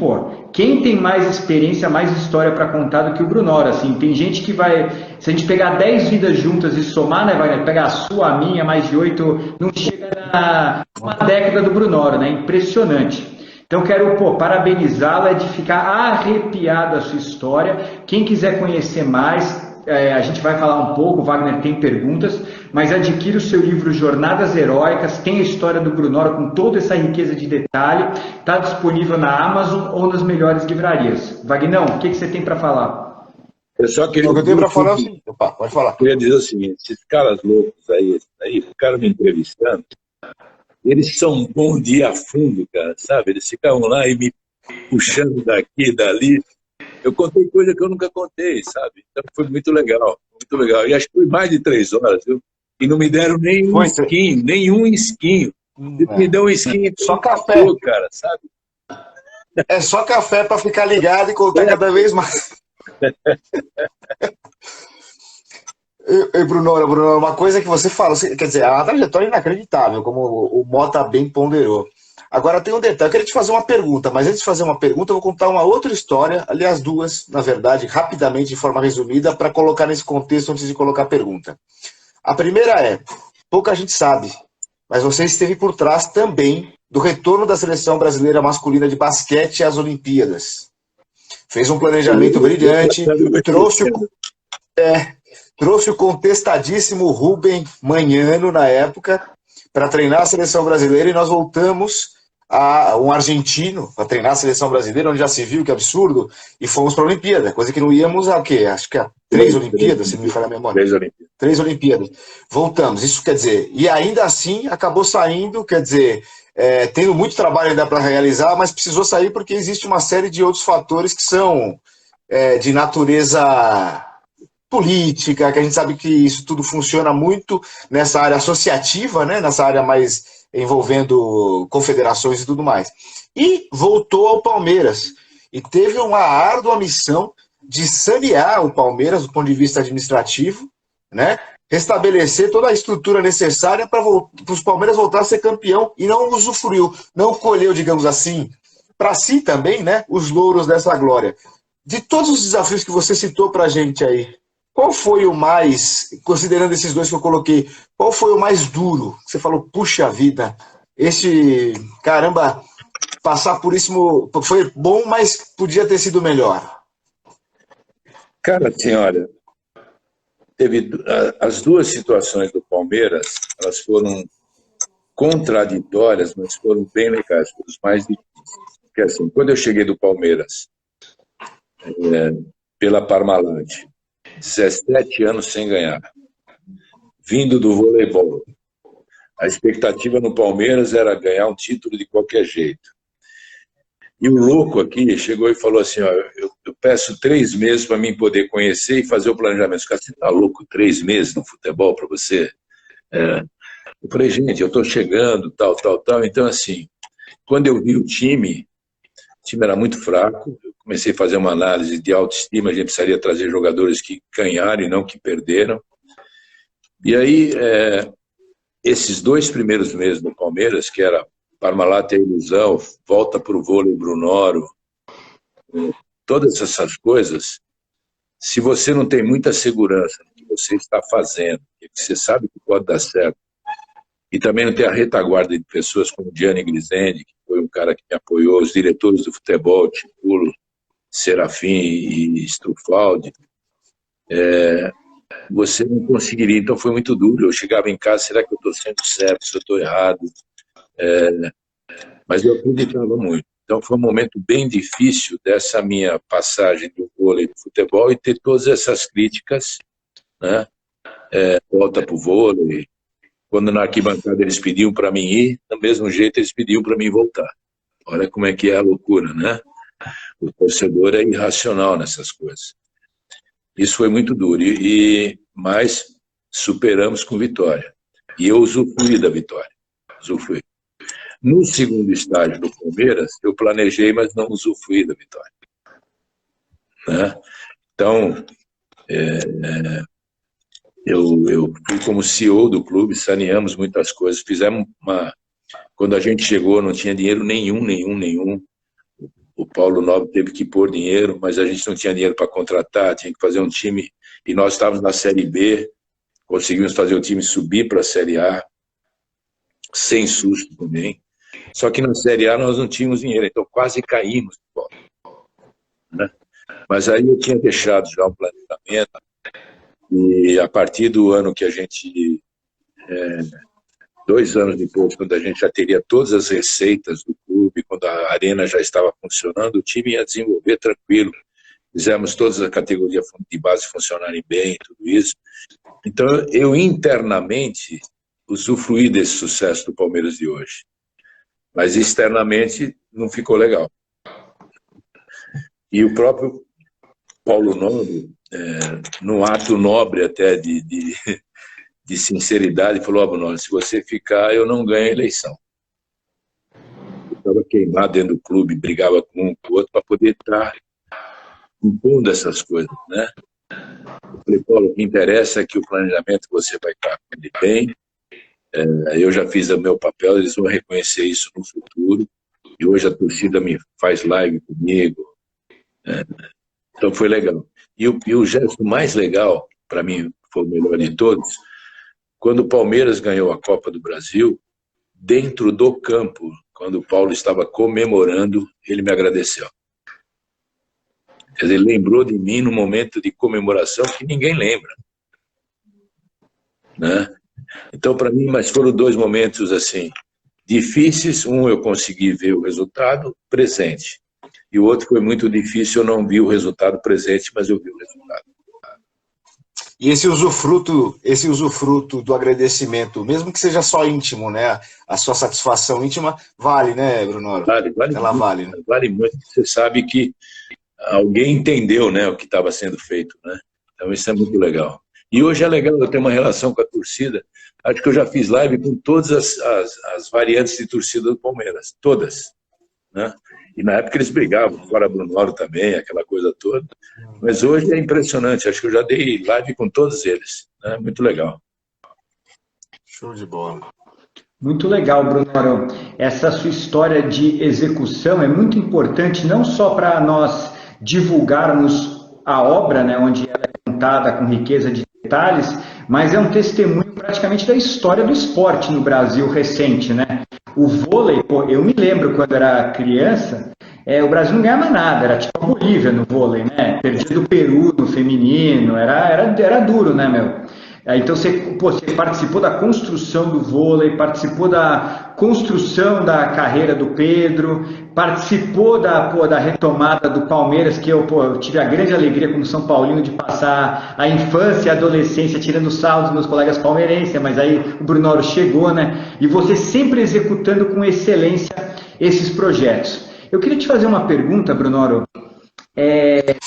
S1: quem tem mais experiência, mais história para contar do que o Brunoro? Assim, tem gente que vai, se a gente pegar 10 vidas juntas e somar, né, vai pegar a sua, a minha, mais de 8, não chega uma década do Brunoro, né? Impressionante. Então, quero parabenizá-la, de ficar arrepiado a sua história. Quem quiser conhecer mais, a gente vai falar um pouco, o Wagner tem perguntas, mas adquira o seu livro Jornadas Heróicas, tem a história do Brunoro com toda essa riqueza de detalhe, está disponível na Amazon ou nas melhores livrarias. Wagnão, o que você tem para falar?
S2: Eu só queria...
S3: O que eu tenho para falar é o seguinte, pode falar.
S2: Eu queria dizer o seguinte, esses caras loucos aí, ficaram me entrevistando, eles são bons de ir a fundo, cara, sabe? Eles ficavam lá e me puxando daqui e dali. Eu contei coisa que eu nunca contei, sabe? Então foi muito legal, muito legal. E acho que foi mais de 3 horas, viu? E não me deram nenhum esquinho. Me deu um esquinho.
S3: Só café.
S2: Cara, sabe?
S3: É só café para ficar ligado e contar cada vez mais. Bruno, uma coisa que você falou, quer dizer, é uma trajetória inacreditável, como o Mota bem ponderou. Agora tem um detalhe, eu queria te fazer uma pergunta, mas antes de fazer uma pergunta, eu vou contar uma outra história, aliás, duas, na verdade, rapidamente, de forma resumida, para colocar nesse contexto antes de colocar a pergunta. A primeira é, pouca gente sabe, mas você esteve por trás também do retorno da seleção brasileira masculina de basquete às Olimpíadas. Fez um planejamento brilhante, trouxe o contestadíssimo Rubem Manhano, na época, para treinar a seleção brasileira, e nós voltamos a um argentino para treinar a seleção brasileira, onde já se viu que absurdo, e fomos para a Olimpíada, coisa que não íamos a quê? Acho que a 3 Olimpíadas, se não me falha a memória. 3 Olimpíadas. Voltamos, isso quer dizer, e ainda assim acabou saindo, quer dizer, tendo muito trabalho ainda para realizar, mas precisou sair porque existe uma série de outros fatores que são de natureza política, que a gente sabe que isso tudo funciona muito nessa área associativa, né? Nessa área mais envolvendo confederações e tudo mais. E voltou ao Palmeiras. E teve uma árdua missão de sanear o Palmeiras do ponto de vista administrativo, né? Restabelecer toda a estrutura necessária para os Palmeiras voltar a ser campeão, e não usufruiu, não colheu, digamos assim, para si também, né? Os louros dessa glória. De todos os desafios que você citou para a gente aí, qual foi o mais, considerando esses dois que eu coloquei, qual foi o mais duro? Você falou, puxa vida, caramba, passar por isso foi bom, mas podia ter sido melhor.
S2: Cara, senhora, teve as duas situações do Palmeiras, elas foram contraditórias, mas foram bem legais, foram os mais difíceis. Porque assim, quando eu cheguei do Palmeiras, pela Parmalat, 17 anos sem ganhar, vindo do voleibol. A expectativa no Palmeiras era ganhar um título de qualquer jeito. E o louco aqui chegou e falou assim, ó, eu peço 3 meses para mim poder conhecer e fazer o planejamento. Os caras, você tá louco, 3 meses no futebol para você? Eu falei, gente, eu estou chegando, tal. Então, assim, quando eu vi o time era muito fraco. Eu comecei a fazer uma análise de autoestima, a gente precisaria trazer jogadores que ganharam e não que perderam. E aí, esses 2 primeiros meses do Palmeiras, que era Parmalat e Ilusão, volta para o vôlei Brunoro, todas essas coisas, se você não tem muita segurança no que você está fazendo, que você sabe que pode dar certo, e também não tem a retaguarda de pessoas como Gianni Grisendi, que foi um cara que me apoiou, os diretores do futebol, Ticulo, Serafim e Strufaldi, você não conseguiria. Então foi muito duro. Eu chegava em casa, será que eu estou sendo certo, se eu estou errado? Mas eu acreditava muito. Então foi um momento bem difícil dessa minha passagem do vôlei do futebol e ter todas essas críticas, né? Volta para o vôlei. Quando na arquibancada eles pediam para mim ir, do mesmo jeito eles pediam para mim voltar. Olha como é que é a loucura, né? O torcedor é irracional nessas coisas. Isso foi muito duro, mas superamos com vitória. E eu usufruí da vitória. Usufruí. No segundo estágio do Palmeiras, eu planejei, mas não usufruí da vitória. Né? Então, eu fui como CEO do clube, saneamos muitas coisas, fizemos Quando a gente chegou, não tinha dinheiro nenhum. O Paulo Nobre teve que pôr dinheiro, mas a gente não tinha dinheiro para contratar, tinha que fazer um time, e nós estávamos na Série B, conseguimos fazer o time subir para a Série A, sem susto também. Só que na Série A nós não tínhamos dinheiro, então quase caímos. Né? Mas aí eu tinha deixado já um planejamento, e a partir do ano que a gente... 2 anos depois, quando a gente já teria todas as receitas do clube, quando a arena já estava funcionando, o time ia desenvolver tranquilo. Fizemos todas as categorias de base funcionarem bem, tudo isso. Então, eu internamente usufruí desse sucesso do Palmeiras de hoje. Mas externamente não ficou legal. E o próprio Paulo Nobre, num ato nobre até de sinceridade, falou, Bruno, se você ficar, eu não ganho a eleição. Para estava queimado dentro do clube, brigava com um com o outro para poder estar impondo essas coisas, né? Eu falei, Paulo, o que interessa é que o planejamento você vai estar com ele bem. Eu já fiz o meu papel, eles vão reconhecer isso no futuro. E hoje a torcida me faz live comigo. Então foi legal. E o gesto mais legal, para mim, foi o melhor de todos, quando o Palmeiras ganhou a Copa do Brasil, dentro do campo, quando o Paulo estava comemorando, ele me agradeceu. Quer dizer, ele lembrou de mim no momento de comemoração que ninguém lembra, né? Então, para mim, mas foram 2 momentos assim difíceis. Um, eu consegui ver o resultado presente, e o outro foi muito difícil, eu não vi o resultado presente, mas eu vi o resultado.
S3: E esse usufruto do agradecimento, mesmo que seja só íntimo, né? A sua satisfação íntima vale, né, Bruno?
S2: Vale
S3: Ela
S2: muito,
S3: vale, né?
S2: vale muito. Você sabe que alguém entendeu, né, o que estava sendo feito, né? Então isso é muito legal. E hoje é legal eu ter uma relação com a torcida. Acho que eu já fiz live com todas as variantes de torcida do Palmeiras, todas, né? E na época eles brigavam, fora Bruno também, aquela coisa toda. Mas hoje é impressionante, acho que eu já dei live com todos eles, né? Muito legal.
S3: Show de bola.
S1: Muito legal, Bruno. Essa sua história de execução é muito importante, não só para nós divulgarmos a obra, né, onde ela é contada com riqueza de detalhes, mas é um testemunho praticamente da história do esporte no Brasil recente, né? O vôlei, pô, eu me lembro quando era criança, o Brasil não ganhava nada, era tipo a Bolívia no vôlei, né? Perdia do Peru no feminino, era duro, né, meu? Então você participou da construção do vôlei, participou da construção da carreira do Pedro, participou da retomada do Palmeiras, que eu tive a grande alegria como São Paulino de passar a infância e a adolescência tirando sarro dos meus colegas palmeirenses, mas aí o Brunoro chegou, né? E você sempre executando com excelência esses projetos. Eu queria te fazer uma pergunta, Brunoro.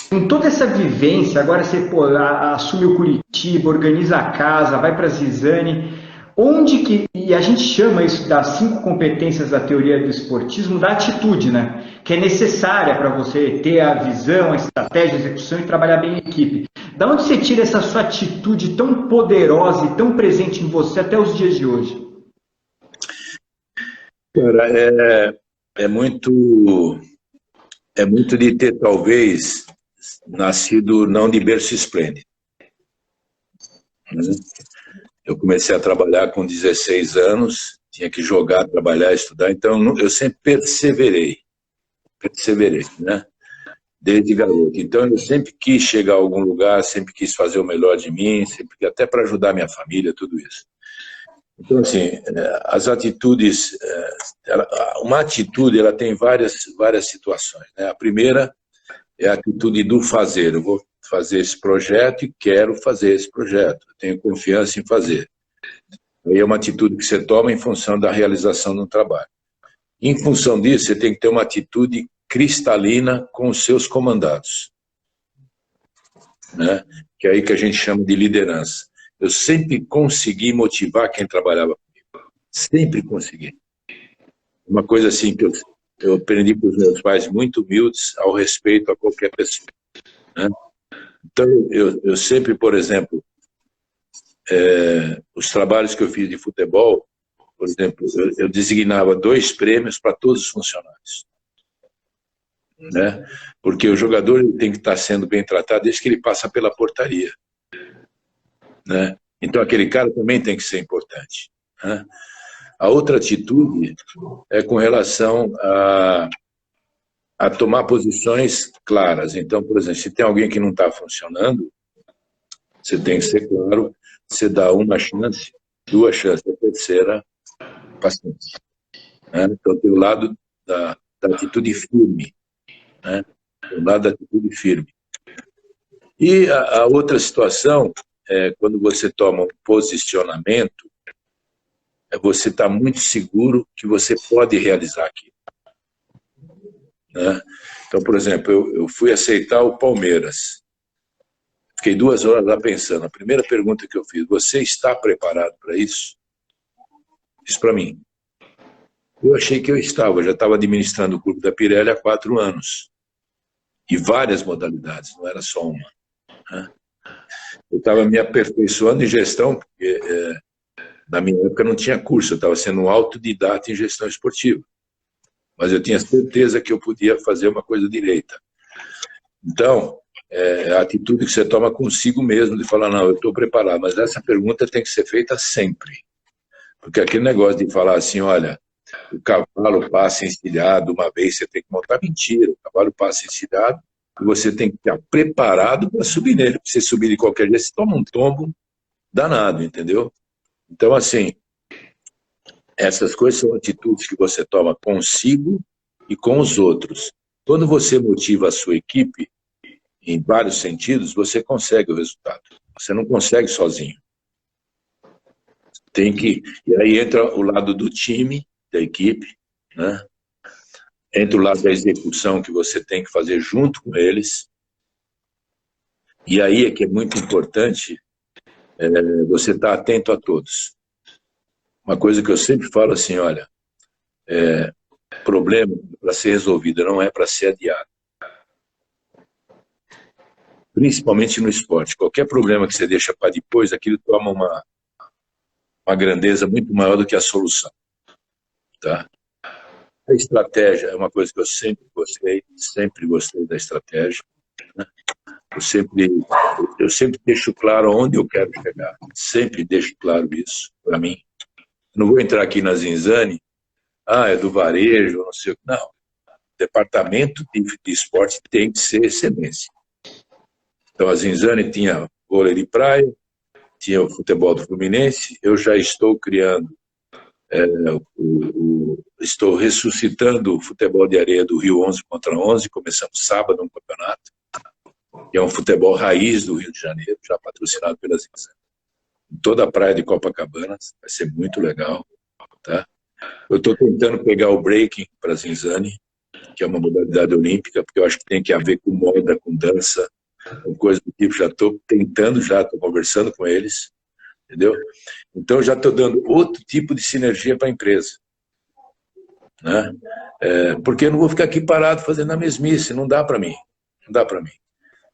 S1: Com toda essa vivência, agora você assume o Curitiba, organiza a casa, vai para a Zizane, e a gente chama isso das 5 competências da teoria do esportismo, da atitude, né? Que é necessária para você ter a visão, a estratégia, a execução e trabalhar bem em equipe. Da onde você tira essa sua atitude tão poderosa e tão presente em você até os dias de hoje?
S2: Cara, é muito de ter, talvez, nascido não de berço esplêndido. Eu comecei a trabalhar com 16 anos, tinha que jogar, trabalhar, estudar, então eu sempre perseverei, né? Desde garoto. Então eu sempre quis chegar a algum lugar, sempre quis fazer o melhor de mim, sempre, até para ajudar minha família, tudo isso. Então, assim, as atitudes, uma atitude, ela tem várias situações, né? A primeira é a atitude do fazer. Eu vou fazer esse projeto e quero fazer esse projeto. Eu tenho confiança em fazer. Aí é uma atitude que você toma em função da realização do trabalho. Em função disso, você tem que ter uma atitude cristalina com os seus comandados, né? Que é aí que a gente chama de liderança. Eu sempre consegui motivar quem trabalhava comigo. Sempre consegui. Uma coisa assim que eu aprendi com os meus pais muito humildes ao respeito a qualquer pessoa, né? Então, eu sempre, por exemplo, os trabalhos que eu fiz de futebol, por exemplo, eu designava 2 prêmios para todos os funcionários, né? Porque o jogador ele tem que estar sendo bem tratado desde que ele passa pela portaria, né? Então aquele cara também tem que ser importante, né? A outra atitude é com relação a tomar posições claras. Então, por exemplo, se tem alguém que não está funcionando, você tem que ser claro, você dá uma chance, 2 chances, a terceira, paciência, né? Então tem o lado da atitude firme, né? Tem o lado da atitude firme. E a outra situação é quando você toma um posicionamento, você está muito seguro que você pode realizar aquilo, né? Então, por exemplo, eu fui aceitar o Palmeiras. Fiquei 2 horas lá pensando. A primeira pergunta que eu fiz, você está preparado para isso? Isso para mim. Eu achei que eu já estava administrando o clube da Pirelli há 4 anos. E várias modalidades, não era só uma. Né? Eu estava me aperfeiçoando em gestão, porque na minha época não tinha curso, eu estava sendo um autodidata em gestão esportiva. Mas eu tinha certeza que eu podia fazer uma coisa direita. Então, a atitude que você toma consigo mesmo, de falar, não, eu estou preparado, mas essa pergunta tem que ser feita sempre. Porque aquele negócio de falar assim, olha, o cavalo passa encilhado, uma vez você tem que montar, mentira, o cavalo passa encilhado e você tem que estar preparado para subir nele. Se você subir de qualquer jeito, você toma um tombo danado, entendeu? Então, assim, essas coisas são atitudes que você toma consigo e com os outros. Quando você motiva a sua equipe, em vários sentidos, você consegue o resultado. Você não consegue sozinho. E aí entra o lado do time, da equipe, né? Entra o lado da execução que você tem que fazer junto com eles. E aí é que é muito importante você estar atento a todos. Uma coisa que eu sempre falo assim, olha, problema para ser resolvido não é para ser adiado. Principalmente no esporte. Qualquer problema que você deixa para depois, aquilo toma uma grandeza muito maior do que a solução. Tá? A estratégia é uma coisa que eu sempre gostei da estratégia. Né? Eu sempre deixo claro onde eu quero chegar. Sempre deixo claro isso para mim. Não vou entrar aqui na Zinzane, é do varejo, não sei o que. Não. O departamento de esporte tem que ser excelência. Então a Zinzane tinha vôlei de praia, tinha o futebol do Fluminense, eu já estou criando, estou ressuscitando o futebol de areia do Rio 11 contra 11, começamos sábado um campeonato, que é um futebol raiz do Rio de Janeiro, já patrocinado pela Zinzane. Em toda a praia de Copacabana, vai ser muito legal. Tá? Eu estou tentando pegar o breaking para a Zinzane, que é uma modalidade olímpica, porque eu acho que tem que haver com moda, com dança, com coisa do tipo, já estou tentando, já estou conversando com eles, entendeu? Então já estou dando outro tipo de sinergia para a empresa. Né? Porque eu não vou ficar aqui parado fazendo a mesmice, não dá para mim. Não dá para mim.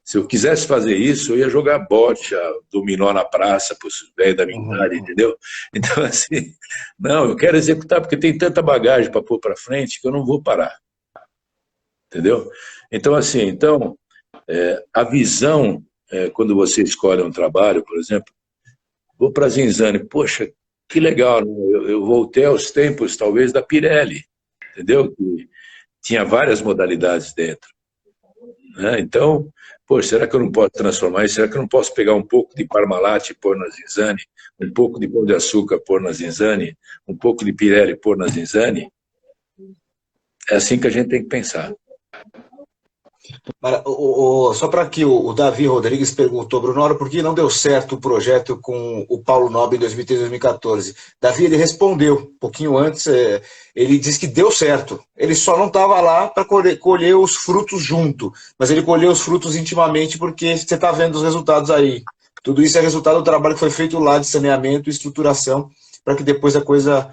S2: Se eu quisesse fazer isso, eu ia jogar bocha, dominó na praça para os velhos da minha idade, entendeu? Então, assim, não, eu quero executar porque tem tanta bagagem para pôr para frente que eu não vou parar. Entendeu? Então, assim, a visão, quando você escolhe um trabalho, por exemplo, vou para a Zinzane, poxa, que legal, né? Eu voltei aos tempos, talvez, da Pirelli, entendeu? Que tinha várias modalidades dentro. Né? Então, poxa, será que eu não posso transformar isso? Será que eu não posso pegar um pouco de Parmalat e pôr na Zinzane? Um pouco de Pão de Açúcar pôr na Zinzane? Um pouco de Pirelli pôr na Zinzane? É assim que a gente tem que pensar.
S3: Só para que o Davi Rodrigues perguntou, Brunoro, por que não deu certo o projeto com o Paulo Nobre em 2013 e 2014? Davi, ele respondeu um pouquinho antes, ele disse que deu certo. Ele só não estava lá para colher os frutos junto, mas ele colheu os frutos intimamente porque você está vendo os resultados aí. Tudo isso é resultado do trabalho que foi feito lá de saneamento e estruturação para que depois a coisa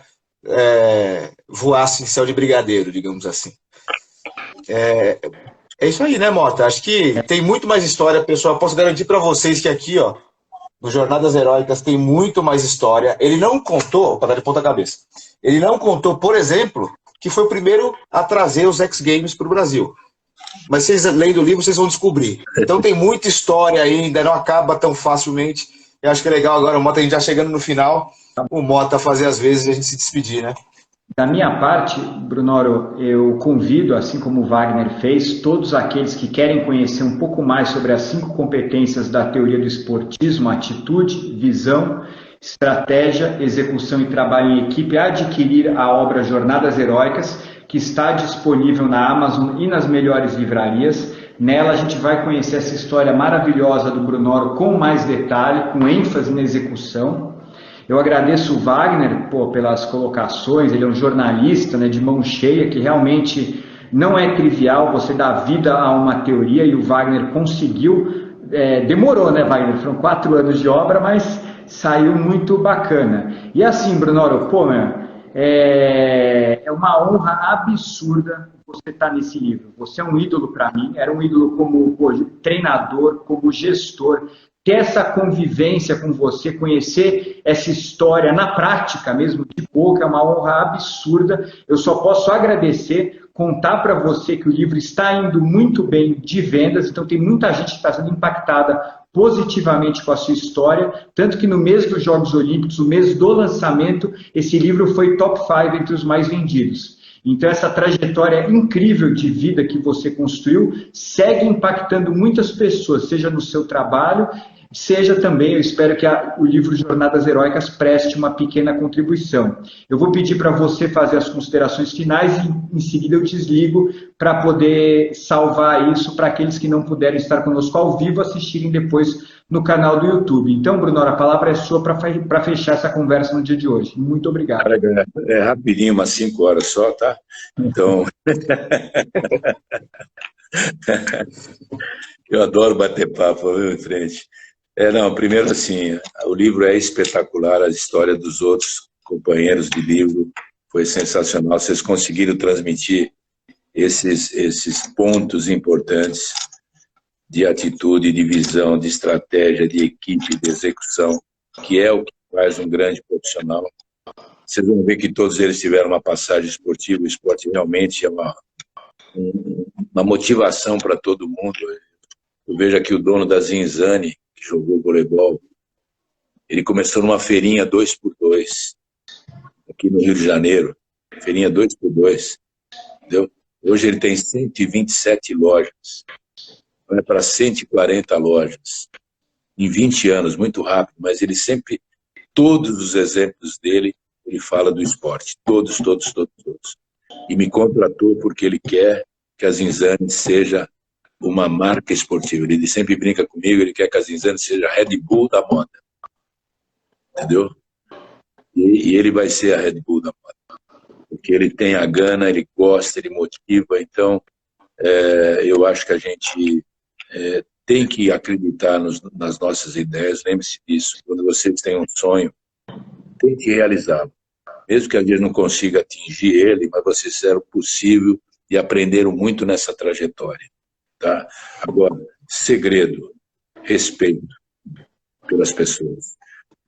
S3: voasse em céu de brigadeiro, digamos assim. É isso aí, né, Mota? Acho que tem muito mais história, pessoal. Posso garantir para vocês que aqui, ó, no Jornadas Heróicas, tem muito mais história. Ele não contou, para dar de ponta cabeça, ele não contou, por exemplo, que foi o primeiro a trazer os X Games para o Brasil. Mas vocês, lendo o livro, vocês vão descobrir. Então tem muita história ainda, não acaba tão facilmente. Eu acho que é legal agora, o Mota, a gente já chegando no final, o Mota fazer as vezes e a gente se despedir, né?
S1: Da minha parte, Brunoro, eu convido, assim como o Wagner fez, todos aqueles que querem conhecer um pouco mais sobre as 5 competências da teoria do esportismo: atitude, visão, estratégia, execução e trabalho em equipe, a adquirir a obra Jornadas Heróicas, que está disponível na Amazon e nas melhores livrarias. Nela a gente vai conhecer essa história maravilhosa do Brunoro com mais detalhe, com ênfase na execução. Eu agradeço o Wagner pelas colocações, ele é um jornalista, né, de mão cheia, que realmente não é trivial você dar vida a uma teoria, e o Wagner conseguiu, demorou, né, Wagner? Foram 4 anos de obra, mas saiu muito bacana. E assim, Brunoro, é uma honra absurda você estar nesse livro. Você é um ídolo para mim, era um ídolo como treinador, como gestor. Ter essa convivência com você, conhecer essa história na prática mesmo, de pouco, é uma honra absurda. Eu só posso agradecer, contar para você que o livro está indo muito bem de vendas, então tem muita gente que está sendo impactada positivamente com a sua história, tanto que no mês dos Jogos Olímpicos, no mês do lançamento, esse livro foi top 5 entre os mais vendidos. Então essa trajetória incrível de vida que você construiu segue impactando muitas pessoas, seja no seu trabalho, seja também, eu espero que o livro Jornadas Heróicas preste uma pequena contribuição. Eu vou pedir para você fazer as considerações finais e em seguida eu desligo para poder salvar isso para aqueles que não puderem estar conosco ao vivo, assistirem depois no canal do YouTube. Então, Brunoro, a palavra é sua para fechar essa conversa no dia de hoje. Muito obrigado.
S2: É rapidinho, umas 5 horas só, tá? Então... Eu adoro bater papo, viu, em frente. Não, primeiro assim, o livro é espetacular, a história dos outros companheiros de livro foi sensacional. Vocês conseguiram transmitir esses pontos importantes de atitude, de visão, de estratégia, de equipe, de execução, que é o que faz um grande profissional. Vocês vão ver que todos eles tiveram uma passagem esportiva, o esporte realmente é uma motivação para todo mundo. Eu vejo aqui o dono da Zinzane, que jogou voleibol, ele começou numa feirinha 2x2, aqui no Rio de Janeiro, feirinha 2x2, entendeu? Hoje ele tem 127 lojas, vai para 140 lojas, em 20 anos, muito rápido, mas ele sempre, todos os exemplos dele, ele fala do esporte, todos. E me contratou porque ele quer que a Zinzane seja uma marca esportiva. Ele sempre brinca comigo, ele quer que a Zinzane seja a Red Bull da moda. Entendeu? E ele vai ser a Red Bull da moda. Porque ele tem a gana, ele gosta, ele motiva. Então, eu acho que a gente tem que acreditar nas nossas ideias. Lembre-se disso. Quando vocês têm um sonho, tem que realizá-lo. Mesmo que a gente não consiga atingir ele, mas vocês fizeram o possível e aprenderam muito nessa trajetória. Tá? Agora, segredo, respeito pelas pessoas,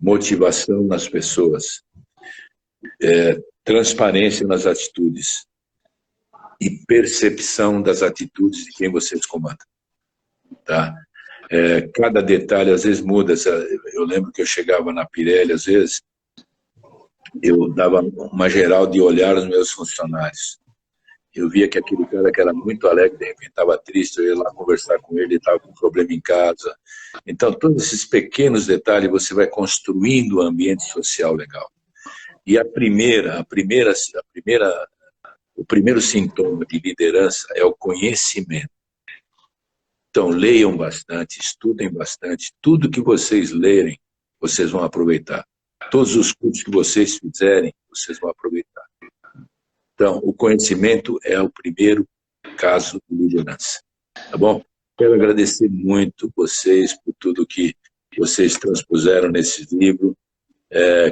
S2: motivação nas pessoas, transparência nas atitudes e percepção das atitudes de quem vocês comandam. Tá? Cada detalhe às vezes muda. Eu lembro que eu chegava na Pirelli, às vezes, eu dava uma geral de olhar aos meus funcionários. Eu via que aquele cara que era muito alegre, de repente estava triste, eu ia lá conversar com ele, ele estava com um problema em casa. Então, todos esses pequenos detalhes você vai construindo um ambiente social legal. E o primeiro sintoma de liderança é o conhecimento. Então, leiam bastante, estudem bastante. Tudo que vocês lerem, vocês vão aproveitar. Todos os cursos que vocês fizerem, vocês vão aproveitar. Então, o conhecimento é o primeiro caso de liderança. Tá bom? Quero agradecer muito vocês por tudo que vocês transpuseram nesse livro.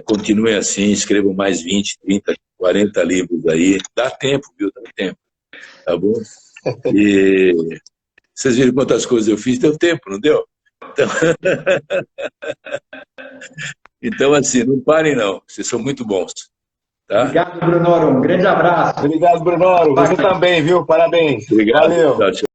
S2: Continuem assim, escrevam mais 20, 30, 40 livros aí. Dá tempo, viu? Dá tempo. Tá bom? E vocês viram quantas coisas eu fiz? Deu tempo, não deu? Então assim, não parem não. Vocês são muito bons. Tá?
S1: Obrigado, Brunoro. Um grande abraço.
S3: Obrigado, Brunoro. Você também, viu? Parabéns.
S2: Obrigado.
S3: Valeu.
S2: Tchau, tchau.